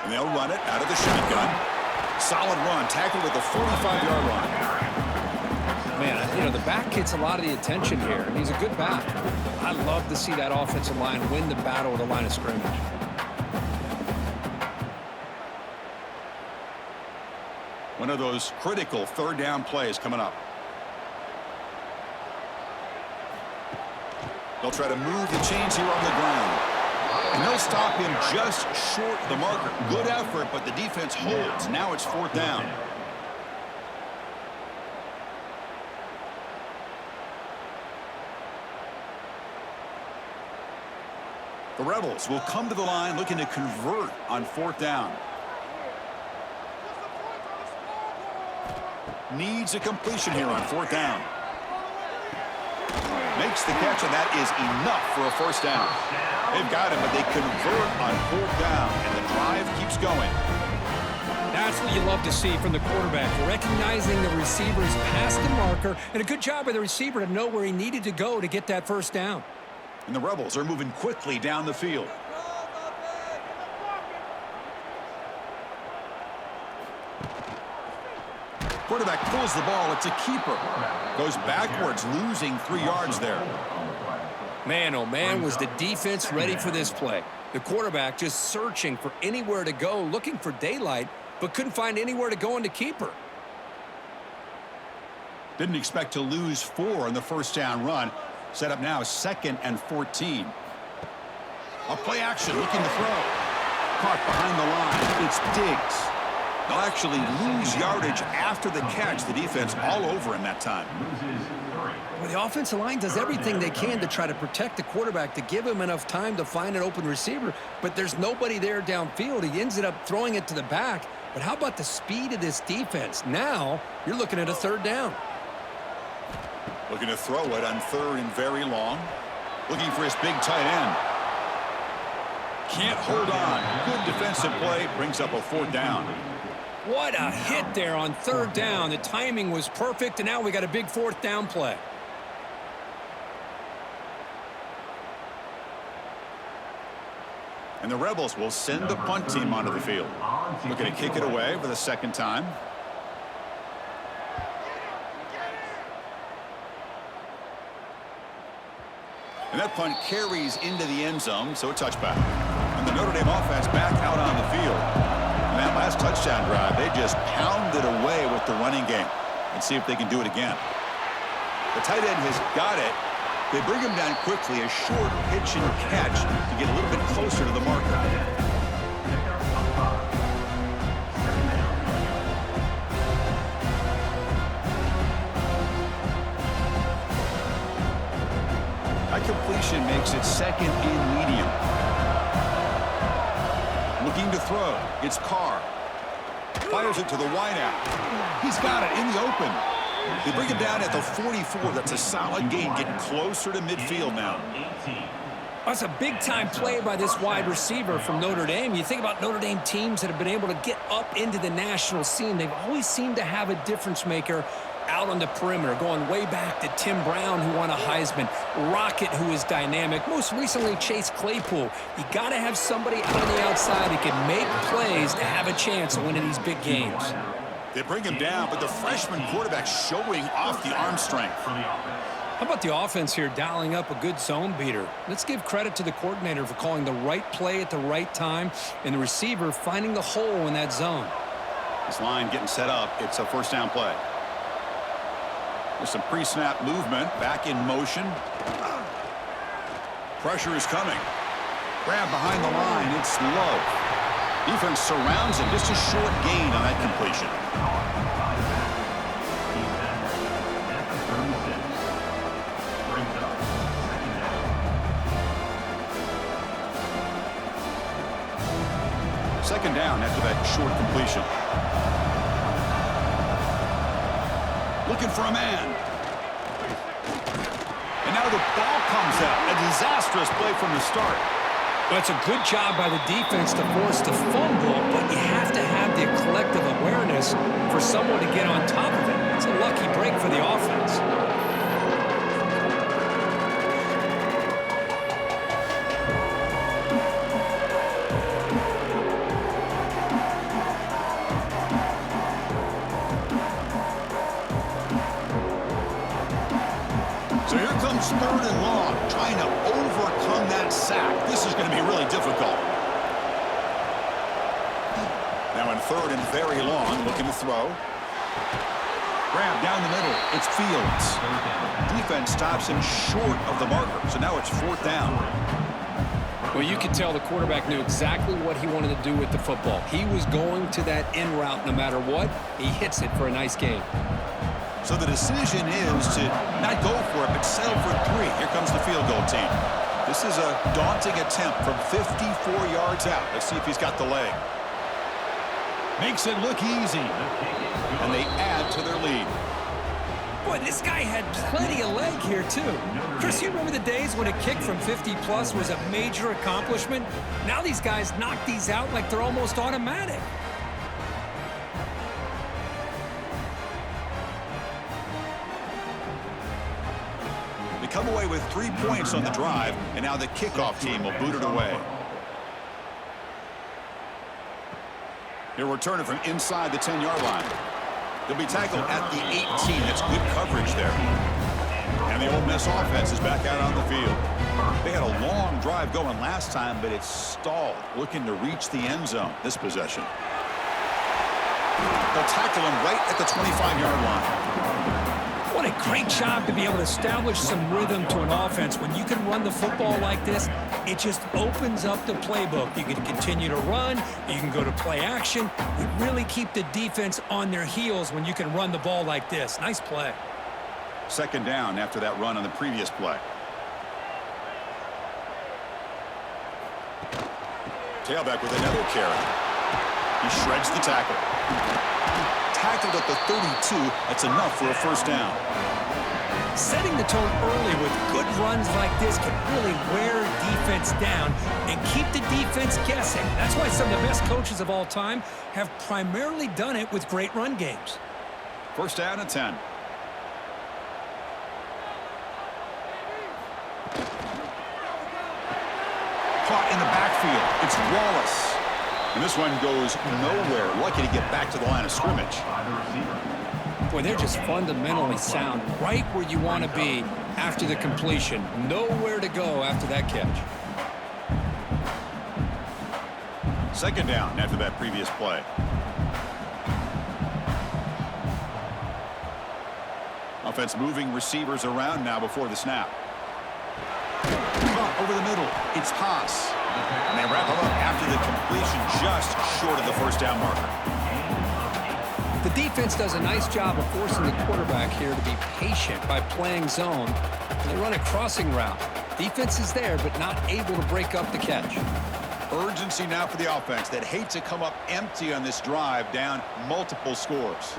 And they'll run it out of the shotgun. Solid run, tackled at the 45-yard line. Man, you know, the back gets a lot of the attention here, and he's a good back. I love to see that offensive line win the battle at the line of scrimmage. One of those critical third down plays coming up. They'll try to move the chains here on the ground. And they'll stop him just short of the marker. Good effort, but the defense holds. Now it's fourth down. The Rebels will come to the line looking to convert on fourth down. Needs a completion here on fourth down. Makes the catch, and that is enough for a first down. They've got him, but they convert on fourth down, and the drive keeps going. That's what you love to see from the quarterback, recognizing the receiver's past the marker, and a good job by the receiver to know where he needed to go to get that first down. And the Rebels are moving quickly down the field. Quarterback pulls the ball. It's a keeper. Goes backwards, losing 3 yards there. Man, oh man, was the defense ready for this play. The quarterback just searching for anywhere to go, looking for daylight, but couldn't find anywhere to go into keeper. Didn't expect to lose 4 in the first down run. Set up now 2nd and 14. A play action, looking to throw. Caught behind the line. It's Diggs. They'll actually lose yardage after the catch. The defense all over him that time. Well, the offensive line does everything they can to try to protect the quarterback, to give him enough time to find an open receiver, but there's nobody there downfield. He ends up throwing it to the back. But how about the speed of this defense? Now you're looking at a third down. Looking to throw it on 3rd and very long. Looking for his big tight end. Can't hold on. Good defensive play. Brings up a 4th down. What a hit there on 3rd down. The timing was perfect, and now we got a big 4th down play. And the Rebels will send the punt team onto the field. Looking to kick it away for the 2nd time. And that punt carries into the end zone, so a touchback. And the Notre Dame offense back out on the field. And that last touchdown drive, they just pounded away with the running game. Let's see if they can do it again. The tight end has got it. They bring him down quickly, a short pitch and catch to get a little bit closer to the marker. That completion makes makes it second and medium. Looking to throw. It's Carr. Fires it to the wideout. He's got it in the open. They bring him down at the 44. That's a solid gain, getting closer to midfield now. That's a big-time play by this wide receiver from Notre Dame. You think about Notre Dame teams that have been able to get up into the national scene. They've always seemed to have a difference maker out on the perimeter, going way back to Tim Brown, who won a Heisman, Rocket, who is dynamic, most recently Chase Claypool. You got to have somebody out on the outside who can make plays to have a chance of winning these big games. They bring him down, but the freshman quarterback showing off the arm strength. How about the offense here dialing up a good zone beater? Let's give credit to the coordinator for calling the right play at the right time and the receiver finding the hole in that zone. This line getting set up. It's a first down play. There's some pre-snap movement. Back in motion. Pressure is coming. Grab behind the line. It's low. Defense surrounds him. Just a short gain on that completion. Second down after that short completion. Looking for a man. And now the ball comes out. A disastrous play from the start. Well, it's a good job by the defense to force the fumble, but you have to have the collective awareness for someone to get on top of it. It's a lucky break for the offense. So here comes third and long, trying to overcome that sack. This is going to be really difficult. Now in third and very long, looking to throw. Grab down the middle. It's Fields. Defense stops him short of the marker, so now it's fourth down. Well, you could tell the quarterback knew exactly what he wanted to do with the football. He was going to that in route no matter what. He hits it for a nice gain. So the decision is to not go for it, but settle for 3. Here comes the field goal team. This is a daunting attempt from 54 yards out. Let's see if he's got the leg. Makes it look easy. And they add to their lead. Boy, this guy had plenty of leg here, too. Chris, you remember the days when a kick from 50-plus was a major accomplishment? Now these guys knock these out like they're almost automatic. Come away with 3 points on the drive, and now the kickoff team will boot it away. He'll return it from inside the 10-yard line. They'll be tackled at the 18. That's good coverage there. And the Ole Miss offense is back out on the field. They had a long drive going last time, but it's stalled, looking to reach the end zone this possession. They'll tackle him right at the 25-yard line. What a great job to be able to establish some rhythm to an offense. When you can run the football like this, it just opens up the playbook. You can continue to run. You can go to play action. You really keep the defense on their heels when you can run the ball like this. Nice play. Second down after that run on the previous play. Tailback with another carry. He shreds the tackle. Tackled at the 32. That's enough for a first down. Setting the tone early with good runs like this can really wear defense down and keep the defense guessing. That's why some of the best coaches of all time have primarily done it with great run games. First down and 10. Caught in the backfield. It's Wallace. And this one goes nowhere. Lucky to get back to the line of scrimmage. Boy, they're just fundamentally sound. Right where you want to be after the completion. Nowhere to go after that catch. Second down after that previous play. Offense moving receivers around now before the snap. Caught over the middle. It's Haas. And they wrap him up after the completion, just short of the first down marker. The defense does a nice job of forcing the quarterback here to be patient by playing zone. And they run a crossing route. Defense is there, but not able to break up the catch. Urgency now for the offense that hate to come up empty on this drive, down multiple scores.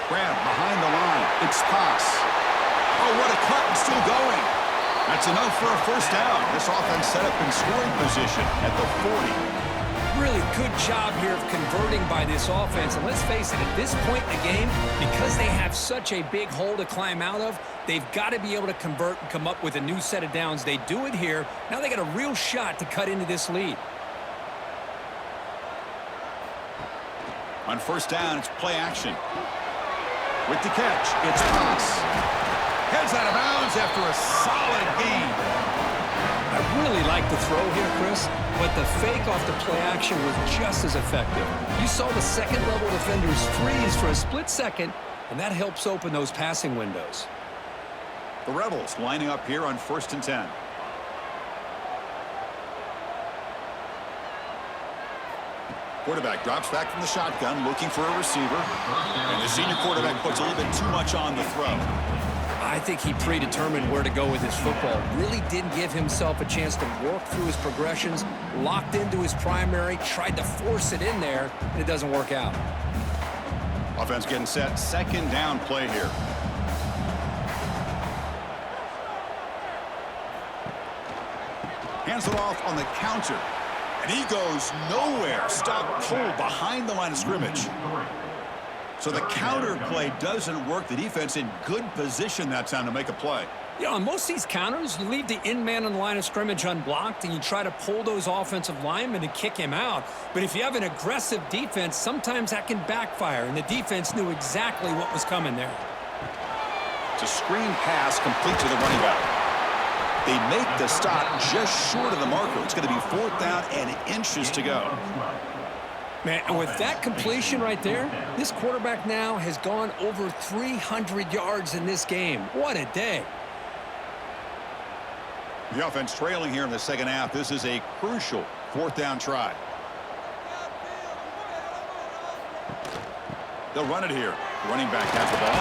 Grab behind the line. It's pass. Oh, what a cut, and still going. That's enough for a first down. This offense set up in scoring position at the 40. Really good job here of converting by this offense. And let's face it, at this point in the game, because they have such a big hole to climb out of, they've got to be able to convert and come up with a new set of downs. They do it here. Now they got a real shot to cut into this lead. On first down, it's play action. With the catch, it's pass. Heads out of bounds after a solid gain. I really like the throw here, Chris, but the fake off the play action was just as effective. You saw the second-level defenders freeze for a split second, and that helps open those passing windows. The Rebels lining up here on 1st and 10. Quarterback drops back from the shotgun, looking for a receiver. And the senior quarterback puts a little bit too much on the throw. I think he predetermined where to go with his football. Really didn't give himself a chance to work through his progressions, locked into his primary, tried to force it in there, and it doesn't work out. Offense getting set. Second down play here. Hands it off on the counter. And he goes nowhere. Stop pull behind the line of scrimmage. So the counter play doesn't work. The defense in good position that time to make a play. You know, on most of these counters, you leave the in-man on the line of scrimmage unblocked, and you try to pull those offensive linemen and kick him out. But if you have an aggressive defense, sometimes that can backfire, and the defense knew exactly what was coming there. It's a screen pass complete to the running back. They make the stop just short of the marker. It's going to be 4th down and inches to go. Man, and with that completion right there, this quarterback now has gone over 300 yards in this game. What a day. The offense trailing here in the second half. This is a crucial 4th down try. They'll run it here. Running back has the ball.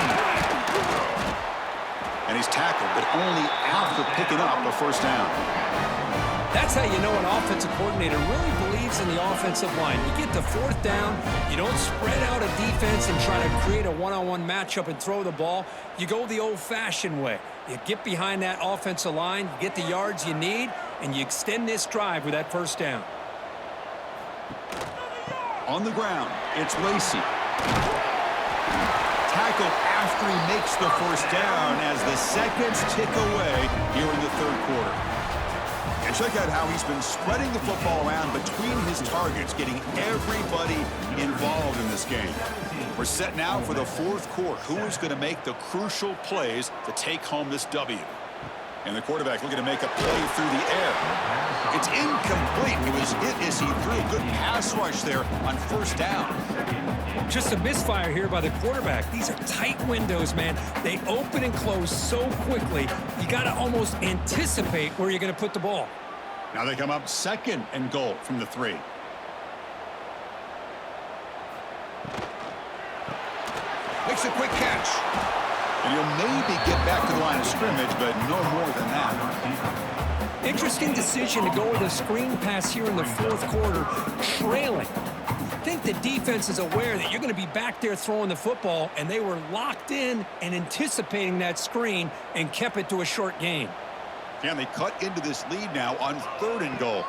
And he's tackled, but only after picking up a first down. That's how you know an offensive coordinator really believes in the offensive line. You get to 4th down, you don't spread out a defense and try to create a one-on-one matchup and throw the ball. You go the old-fashioned way. You get behind that offensive line, you get the yards you need, and you extend this drive with that first down. On the ground, it's Lacey. Tackle after he makes the first down as the seconds tick away here in the 3rd quarter. And check out how he's been spreading the football around between his targets, getting everybody involved in this game. We're set now for the 4th quarter. Who is going to make the crucial plays to take home this W? And the quarterback looking to make a play through the air. It's incomplete. He was hit as he threw a good pass rush there on first down. Just a misfire here by the quarterback. These are tight windows, man. They open and close so quickly, you got to almost anticipate where you're going to put the ball. Now they come up 2nd and goal from the 3. Makes a quick catch. And he'll maybe get back to the line of scrimmage, but no more than that. Interesting decision to go with a screen pass here in the 4th quarter, trailing. I think the defense is aware that you're going to be back there throwing the football, and they were locked in and anticipating that screen and kept it to a short gain. And they cut into this lead now on 3rd and goal.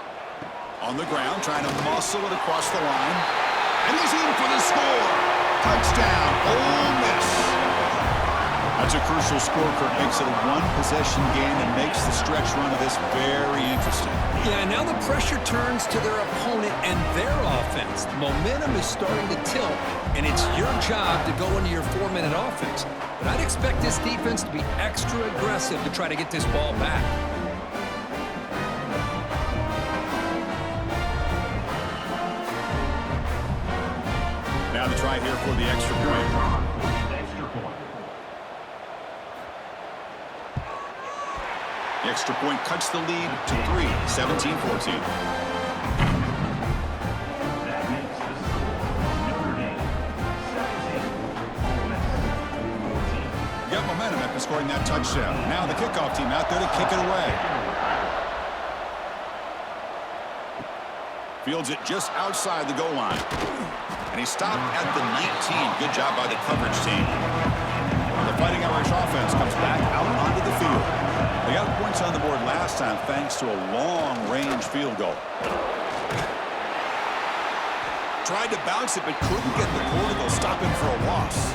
On the ground, trying to muscle it across the line. And he's in for the score. Touchdown, Ole Miss. That's a crucial score, Kirk. Makes it a one-possession game and makes the stretch run of this very interesting. Yeah, now the pressure turns to their opponent and their offense. The momentum is starting to tilt, and it's your job to go into your 4-minute offense. But I'd expect this defense to be extra aggressive to try to get this ball back. Now the try here for the extra point. The extra point cuts the lead to 3, 17-14. That makes the score Notre Dame 17, Ole Miss 14. Got momentum momentum after scoring that touchdown. Now the kickoff team out there to kick it away. Fields it just outside the goal line. And he stopped at the 19. Good job by the coverage team. The Fighting Irish offense comes back out onto the field. They got points on the board last time thanks to a long-range field goal. Tried to bounce it, but couldn't get the core to go stop him for a loss.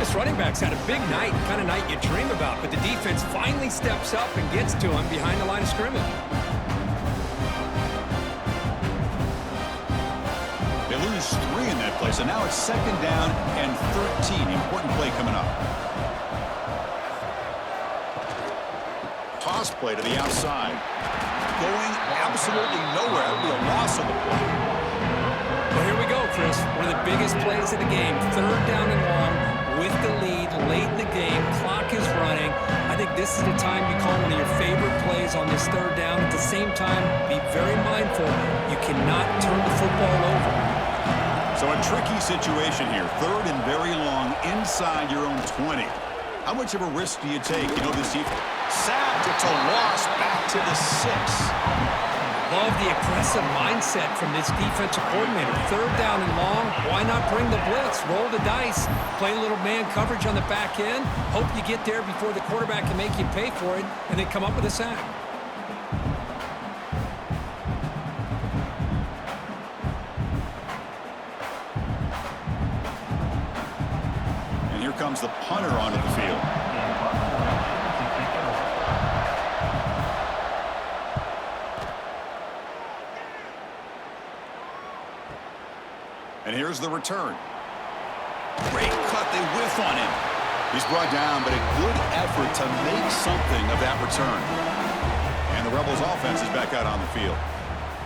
This running back's had a big night, kind of night you dream about, but the defense finally steps up and gets to him behind the line of scrimmage. They lose 3 in that play, so now it's 2nd down and 13. Important play coming up. Toss play to the outside. Going absolutely nowhere. That would be a loss of the play. Well, here we go, Chris. One of the biggest plays of the game. 3rd down and long with the lead late in the game. Clock is running. I think this is the time you call one of your favorite plays on this 3rd down. At the same time, be very mindful. You cannot turn the football over. So a tricky situation here. 3rd and very long inside your own 20. How much of a risk do you take? You know this defense. Sacked. It's a loss back to the 6. Love the aggressive mindset from this defensive coordinator. 3rd down and long. Why not bring the blitz? Roll the dice. Play a little man coverage on the back end. Hope you get there before the quarterback can make you pay for it, and then come up with a sack. And here comes the punter onto the field. And here's the return. Great cut. They whiff on him. He's brought down, but a good effort to make something of that return. And the Rebels offense is back out on the field.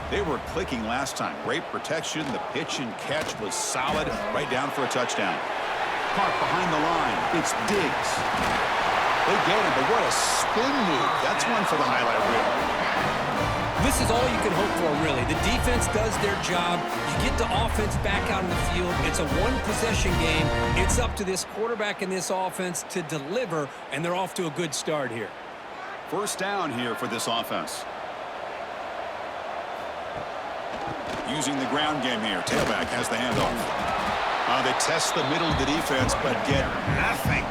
They were clicking last time. Great protection. The pitch and catch was solid. Right down for a touchdown. Caught behind the line. It's Diggs. They get him, but what a spin move. That's one for the highlight reel. This is all you can hope for, really. The defense does their job. You get the offense back out in the field. It's a one-possession game. It's up to this quarterback and this offense to deliver, and they're off to a good start here. 1st down here for this offense. Using the ground game here. Tailback has the handoff. They test the middle of the defense, but get nothing.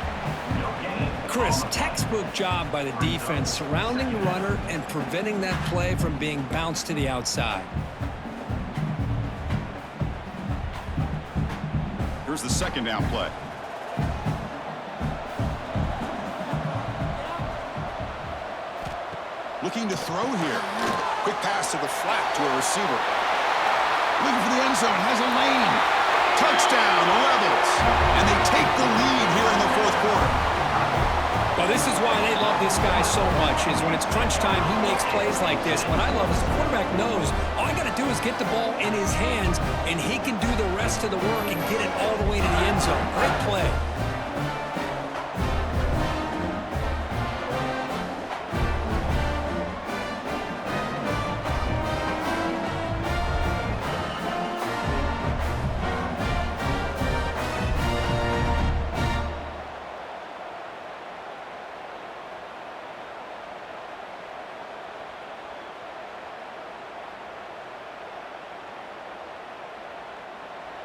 Chris, textbook job by the defense surrounding the runner and preventing that play from being bounced to the outside. Here's the 2nd down play. Looking to throw here. Quick pass to the flat to a receiver. Looking for the end zone. Has a lane. Touchdown, Rebels. And they take the lead here in the 4th quarter. Well, this is why they love this guy so much, is when it's crunch time, he makes plays like this. What I love is the quarterback knows all I got to do is get the ball in his hands, and he can do the rest of the work and get it all the way to the end zone. Great play.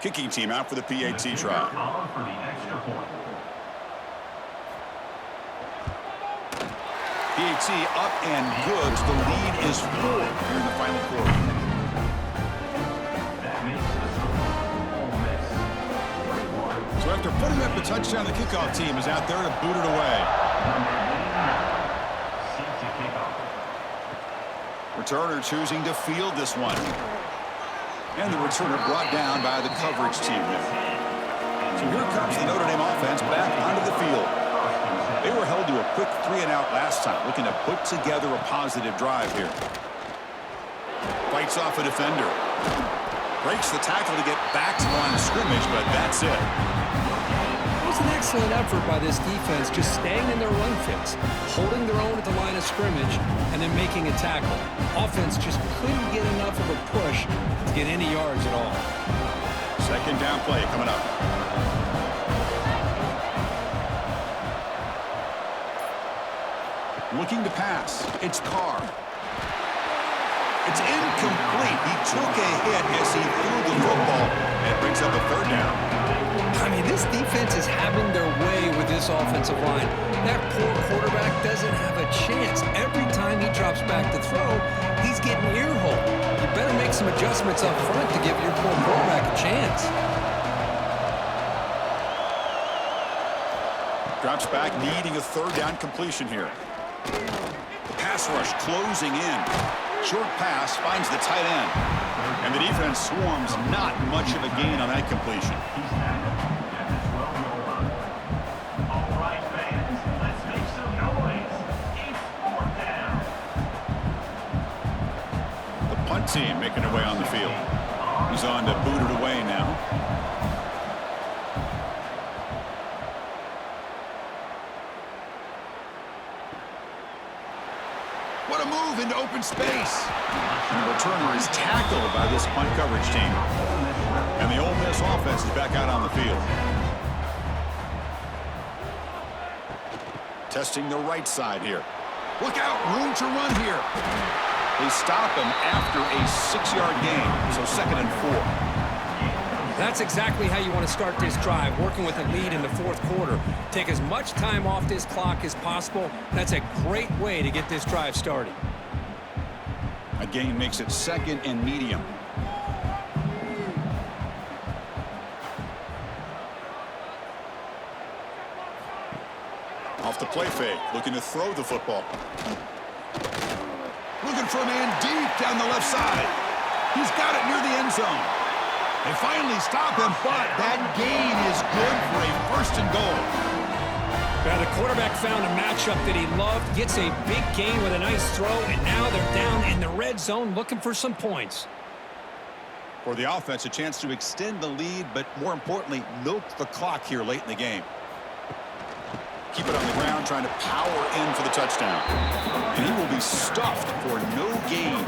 Kicking team out for the PAT try. PAT up and good. The lead is 4 here in the final quarter. So after putting up the touchdown, the kickoff team is out there to boot it away. Returner choosing to field this one. And the returner brought down by the coverage team there. So here comes the Notre Dame offense back onto the field. They were held to a quick 3-and-out last time, looking to put together a positive drive here. Fights off a defender. Breaks the tackle to get back to the line of scrimmage, but that's it. It was an excellent effort by this defense, just staying in their run fits, holding their own at the line of scrimmage, and then making a tackle. Offense just couldn't get enough of a push to get any yards at all. 2nd down play coming up. Looking to pass. It's Carr. It's incomplete. He took a hit as he threw the football. And it brings up a third down. I mean, this defense is having their way with this offensive line. That poor quarterback doesn't have a chance. Every time he drops back to throw, he's getting ear-hole. You better make some adjustments up front to give your poor quarterback a chance. Drops back, needing a third down completion here. Pass rush closing in. Short pass finds the tight end. And the defense swarms, not much of a gain on that completion. All right, fans, let's make some noise. It's fourth down. The punt team making their way on the field. He's on to boot it away now. What a move into open space. And the returner is tackled by this punt coverage team. And the Ole Miss offense is back out on the field. Testing the right side here. Look out, room to run here. They stop him after a 6-yard gain, so 2nd and 4. That's exactly how you want to start this drive, working with a lead in the fourth quarter. Take as much time off this clock as possible. That's a great way to get this drive started. A gain makes it 2nd and medium. Off the play fake, looking to throw the football. Looking for a man deep down the left side. He's got it near the end zone. They finally stop him, but that gain is good for a 1st and goal. Now the quarterback found a matchup that he loved, gets a big gain with a nice throw, and now they're down in the red zone looking for some points. For the offense, a chance to extend the lead, but more importantly, milk the clock here late in the game. Keep it on the ground, trying to power in for the touchdown. And he will be stuffed for no gain.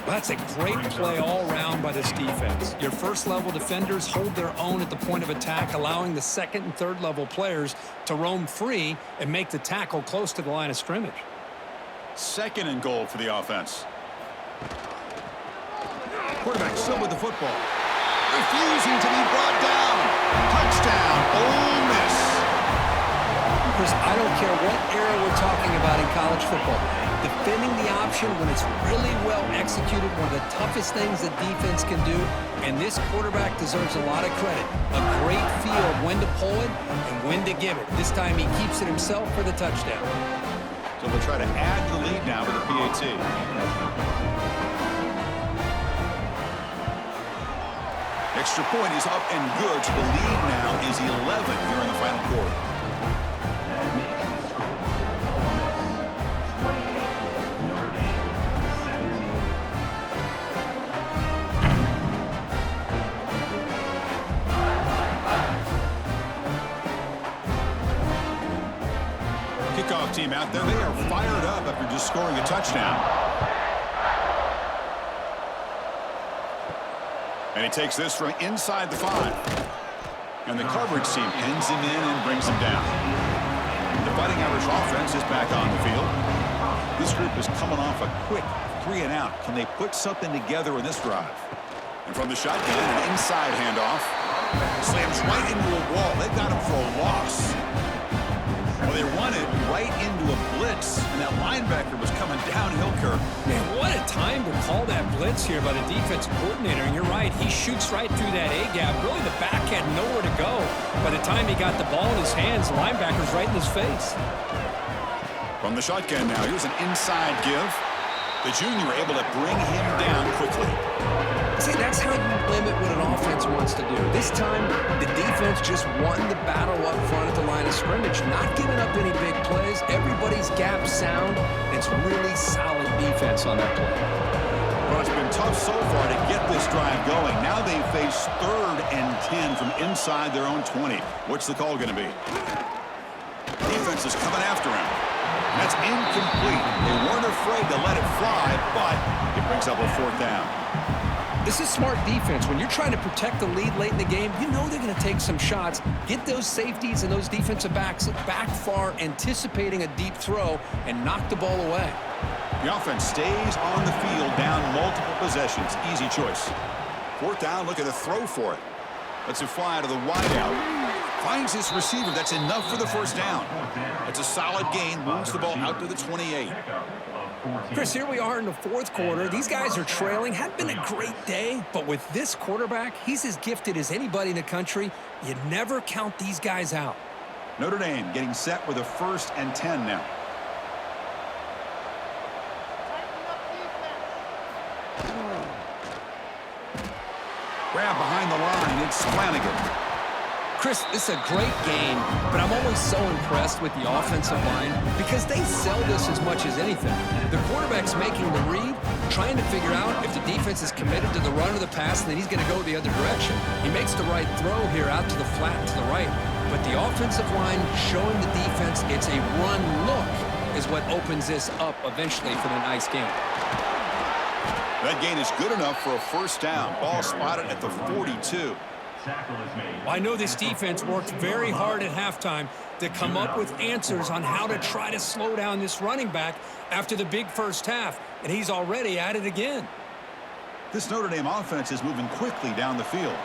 That's a great play all around by this defense. Your first-level defenders hold their own at the point of attack, allowing the second and third-level players to roam free and make the tackle close to the line of scrimmage. 2nd and goal for the offense. Quarterback still with the football. Refusing to be brought down. Touchdown, Ole Miss. Chris, I don't care what era we're talking about in college football. Defending the option when it's really well executed, one of the toughest things that defense can do, and this quarterback deserves a lot of credit. A great feel of when to pull it and when to give it. This time he keeps it himself for the touchdown. So they'll try to add the lead now with the PAT. Extra point is up and good. So the lead now is 11 here in the final quarter. Kickoff team out there. They are fired up after just scoring a touchdown. And he takes this from inside the 5. And the coverage team pins him in and brings him down. The Fighting Irish offense is back on the field. This group is coming off a quick 3 and out. Can they put something together in this drive? And from the shotgun, an inside handoff. Slams right into a wall. They've got him for a loss. Well, they run it right into a blitz, and that linebacker was coming downhill, Kirk. Man, what a time to call that blitz here by the defensive coordinator. And you're right, he shoots right through that A-gap. Really, the back had nowhere to go. By the time he got the ball in his hands, the linebacker's right in his face. From the shotgun now, here's an inside give. The junior able to bring him down quickly. See, that's how you limit what an offense wants to do. This time, the defense just won the battle up front at the line of scrimmage, not giving up any big plays. Everybody's gap sound. It's really solid defense on that play. Well, it's been tough so far to get this drive going. Now they face 3rd and 10 from inside their own 20. What's the call going to be? Defense is coming after him. That's incomplete. They weren't afraid to let it fly, but it brings up a 4th down. This is smart defense. When you're trying to protect the lead late in the game, you know they're going to take some shots, get those safeties and those defensive backs back far, anticipating a deep throw, and knock the ball away. The offense stays on the field down multiple possessions. Easy choice. Fourth down, look at the throw for it. Lets it fly to the wideout. Finds his receiver. That's enough for the first down. It's a solid gain. Moves the ball out to the 28. Chris, here we are in the fourth quarter. These guys are trailing. Hadn't been a great day, but with this quarterback, he's as gifted as anybody in the country. You never count these guys out. Notre Dame getting set with a 1st and 10 now. Grab behind the line. It's Flanagan. Chris, this is a great game, but I'm always so impressed with the offensive line because they sell this as much as anything. The quarterback's making the read, trying to figure out if the defense is committed to the run or the pass, and then he's going to go the other direction. He makes the right throw here out to the flat to the right, but the offensive line showing the defense it's a run look is what opens this up eventually for the nice game. That gain is good enough for a first down. Ball spotted at the 42. Well, I know this defense worked very hard at halftime to come up with answers on how to try to slow down this running back after the big first half, and he's already at it again. This Notre Dame offense is moving quickly down the field.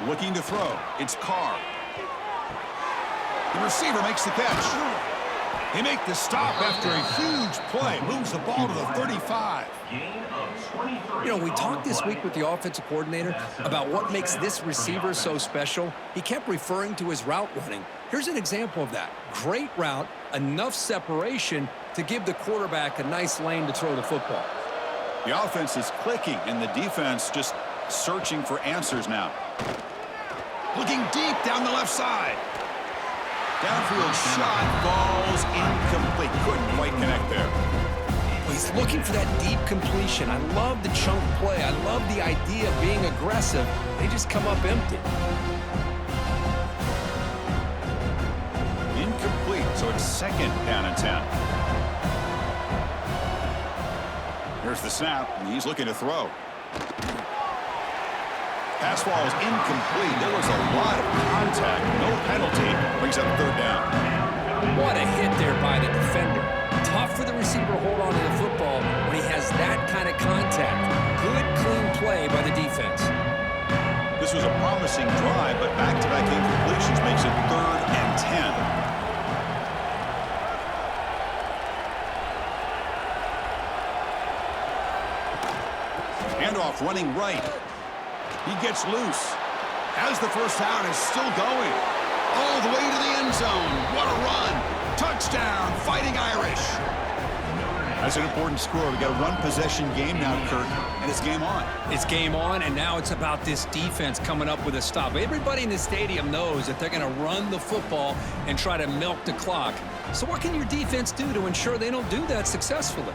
Looking to throw. It's Carr. The receiver makes the catch. They make the stop after a huge play. Moves the ball to the 35. You know, we talked this week with the offensive coordinator about what makes this receiver so special. He kept referring to his route running. Here's an example of that. Great route, enough separation to give the quarterback a nice lane to throw the football. The offense is clicking, and the defense just searching for answers now. Looking deep down the left side. Downfield shot, falls incomplete. Couldn't quite connect there. He's looking for that deep completion. I love the chunk play. I love the idea of being aggressive. They just come up empty. Incomplete, so it's 2nd down and 10. Here's the snap, and he's looking to throw. Pass ball is incomplete. There was a lot of contact. No penalty. Brings up 3rd down. What a hit there by the defender. Tough for the receiver to hold on to the football when he has that kind of contact. Good, clean play by the defense. This was a promising drive, but back-to-back incompletions makes it 3rd and 10. Handoff running right. He gets loose. Has the first down, is still going. All the way to the end zone. What a run. Touchdown, Fighting Irish. That's an important score. We got a one-possession game now, Kurt, and it's game on. It's game on, and now it's about this defense coming up with a stop. Everybody in the stadium knows that they're going to run the football and try to milk the clock. So what can your defense do to ensure they don't do that successfully?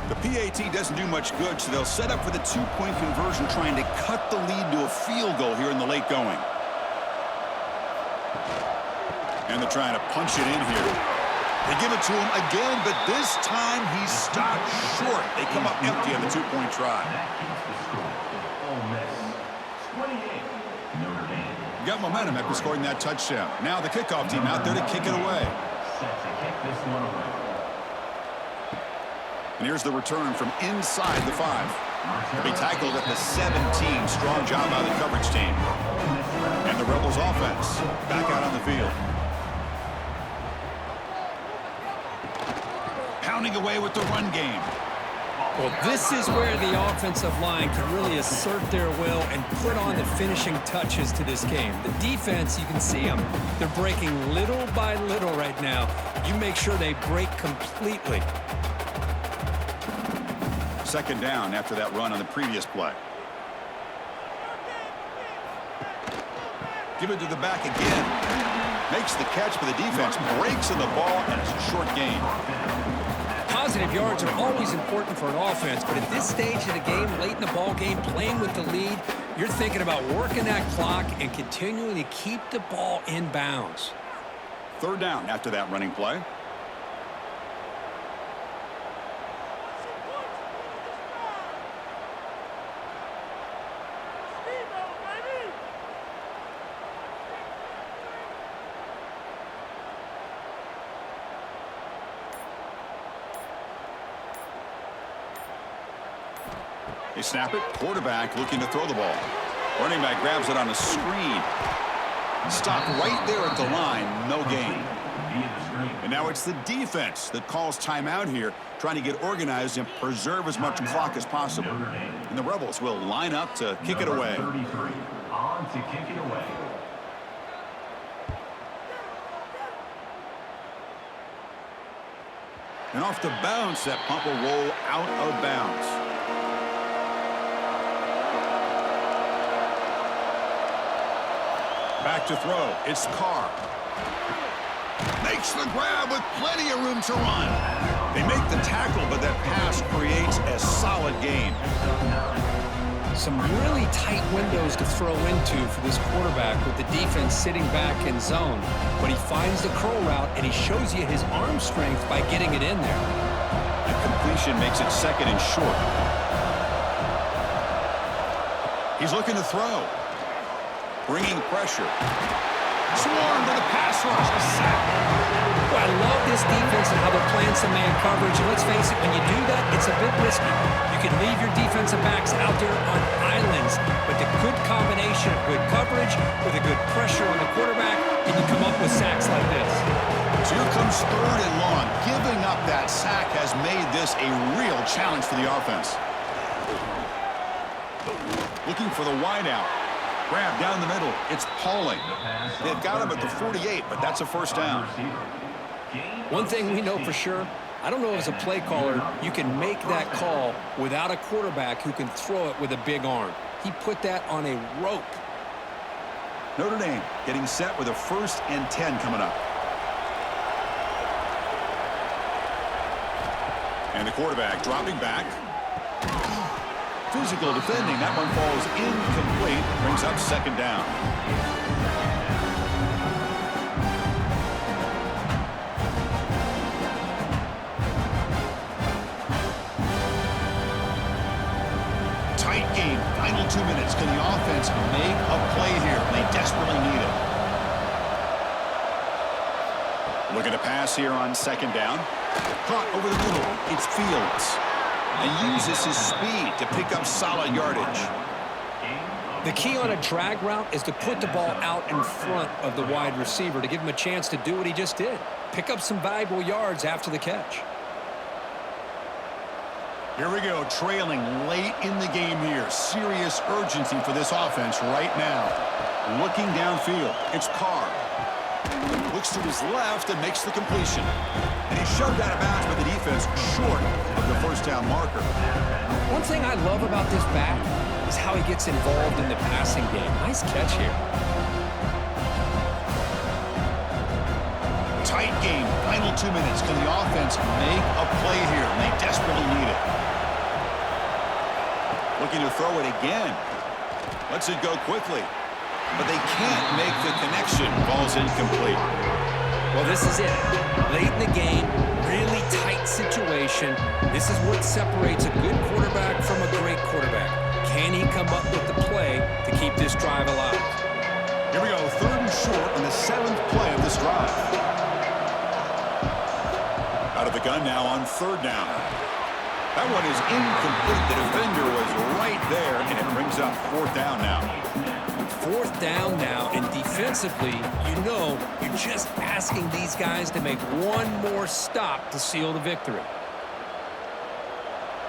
The PAT doesn't do much good, so they'll set up for the 2-point conversion, trying to cut the lead to a field goal here in the late going. And they're trying to punch it in here. They give it to him again, but this time he's stopped short. They come up empty on the 2-point try. Got momentum after scoring that touchdown. Now the kickoff team out there to kick it away. And here's the return from inside the 5. He'll be tackled at the 17. Strong job by the coverage team. And the Rebels offense back out on the field. Pounding away with the run game. Well, this is where the offensive line can really assert their will and put on the finishing touches to this game. The defense, you can see them. They're breaking little by little right now. You make sure they break completely. 2nd down after that run on the previous play. Give it to the back again. Makes the catch, but the defense breaks in the ball, and it's a short gain. Positive yards are always important for an offense, but at this stage of the game, late in the ball game, playing with the lead, you're thinking about working that clock and continuing to keep the ball in bounds. 3rd down after that running play. They snap it. Quarterback looking to throw the ball. Running back grabs it on a screen. Stopped right there at the line. No gain. And now it's the defense that calls timeout here, trying to get organized and preserve as much clock as possible. And the Rebels will line up to kick it away. 33 on to kick it away. And off the bounce, that punt will roll out of bounds. Back to throw. It's Carr. Makes the grab with plenty of room to run. They make the tackle, but that pass creates a solid gain. Some really tight windows to throw into for this quarterback with the defense sitting back in zone. But he finds the curl route, and he shows you his arm strength by getting it in there. The completion makes it second and short. He's looking to throw. Bringing pressure. Swarm to the pass rush. A sack. Well, I love this defense and how they're playing some man coverage. And let's face it, when you do that, it's a bit risky. You can leave your defensive backs out there on islands, but the good combination of good coverage with a good pressure on the quarterback, and you come up with sacks like this. So here comes third and long. Giving up that sack has made this a real challenge for the offense. Looking for the wideout. Grab down the middle. It's Pauling. They've got him at the 48, but that's a first down. One thing we know for sure, I don't know as a play caller, you can make that call without a quarterback who can throw it with a big arm. He put that on a rope. Notre Dame getting set with a 1st and 10 coming up. And the quarterback dropping back. Physical defending. That one falls incomplete. Brings up second down. Tight game. Final 2 minutes. Can the offense make a play here? They desperately need it. Looking to pass here on second down. Caught over the middle. It's Fields. And uses his speed to pick up solid yardage. The key on a drag route is to put the ball out in front of the wide receiver to give him a chance to do what he just did. Pick up some valuable yards after the catch. Here we go, trailing late in the game here. Serious urgency for this offense right now. Looking downfield, it's Carr. Looks to his left and makes the completion. And he's shoved out of bounds by the defense short of the first down marker. One thing I love about this back is how he gets involved in the passing game. Nice catch here. Tight game, final 2 minutes. Can the offense make a play here? And they desperately need it. Looking to throw it again. Lets it go quickly. But they can't make the connection. Ball's incomplete. Well, this is it. Late in the game, really tight situation. This is what separates a good quarterback from a great quarterback. Can he come up with the play to keep this drive alive? Here we go, 3rd and short on the 7th play of this drive. Out of the gun now on 3rd down. That one is incomplete. The defender was right there, and it brings up 4th down now. 4th down now, and defensively, you know, you're just asking these guys to make one more stop to seal the victory.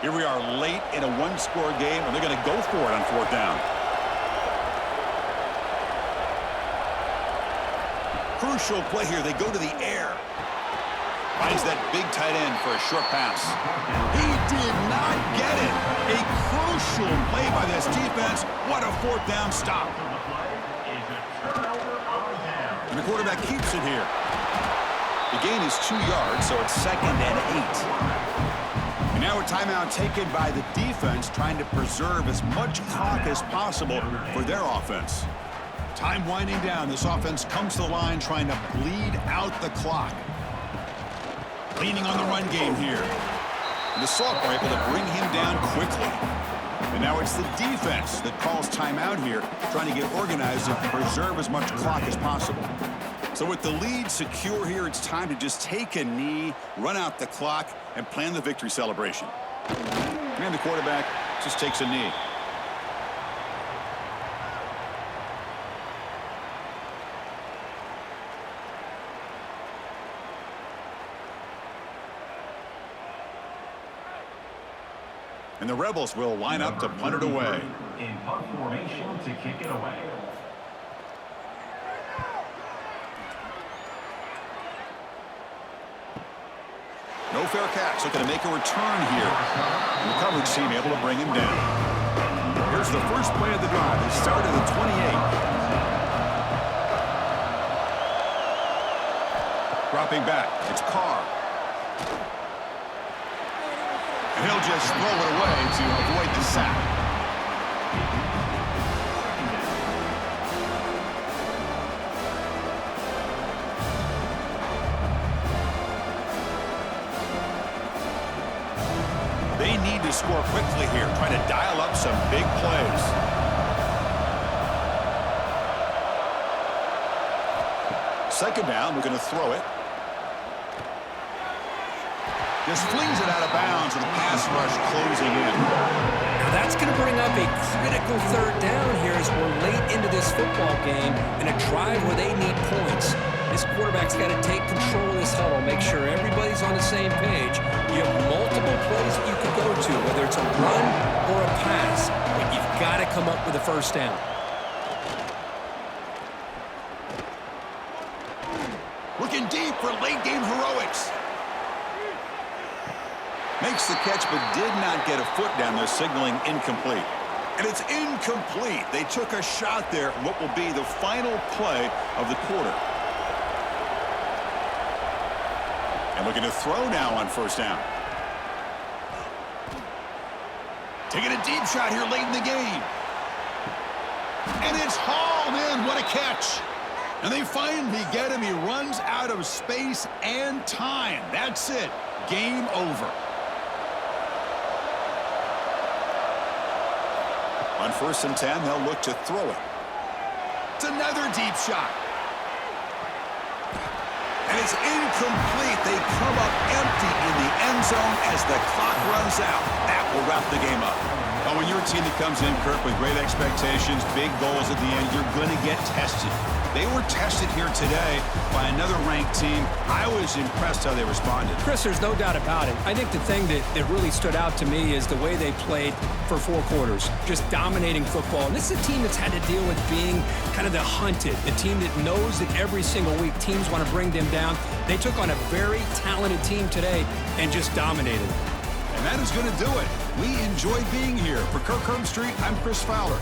Here we are late in a one-score game, and they're going to go for it on 4th down. Crucial play here. They go to the air. Finds that big tight end for a short pass. He did not get it. A crucial play by this defense. What a 4th down stop. And the quarterback keeps it here. The gain is 2 yards, so it's 2nd and 8. And now a timeout taken by the defense, trying to preserve as much clock as possible for their offense. Time winding down. This offense comes to the line trying to bleed out the clock. Leaning on the run game here. And the Salk are able to bring him down quickly. And now it's the defense that calls timeout here, trying to get organized and preserve as much clock as possible. So with the lead secure here, it's time to just take a knee, run out the clock, and plan the victory celebration. And the quarterback Just takes a knee. And the Rebels will line up to punt it away. In punt formation to kick it away. No fair catch, looking to make a return here. And the coverage team able to bring him down. Here's the first play of the drive. It started at the 28. Dropping back, it's Carr. And he'll just throw it away to avoid the sack. They need to score quickly here, trying to dial up some big plays. Second down, we're going to throw it. Just flings it out of bounds with the pass rush closing in. Now that's going to bring up a critical third down here as we're late into this football game in a drive where they need points. This quarterback's got to take control of this huddle, make sure everybody's on the same page. You have multiple plays that you can go to, whether it's a run or a pass, but you've got to come up with a first down. Looking deep for late game heroics. Makes the catch but did not get a foot down there, signaling incomplete. And it's incomplete. They took a shot there in what will be the final play of the quarter. And looking to throw now on first down. Taking a deep shot here late in the game. And it's hauled in. What a catch. And they finally get him. He runs out of space and time. That's it. Game over. On 1st and 10, they'll look to throw it. It's another deep shot. And it's incomplete. They come up empty in the end zone as the clock runs out. That will wrap the game up. Oh, when you're a team that comes in, Kirk, with great expectations, big goals at the end, you're going to get tested. They were tested here today by another ranked team. I was impressed how they responded. Chris, there's no doubt about it. I think the thing that really stood out to me is the way they played for 4 quarters, just dominating football. And this is a team that's had to deal with being kind of the hunted, the team that knows that every single week teams want to bring them down. They took on a very talented team today and just dominated. And that is going to do it. We enjoyed being here. For Kirk Herbstreit, I'm Chris Fowler.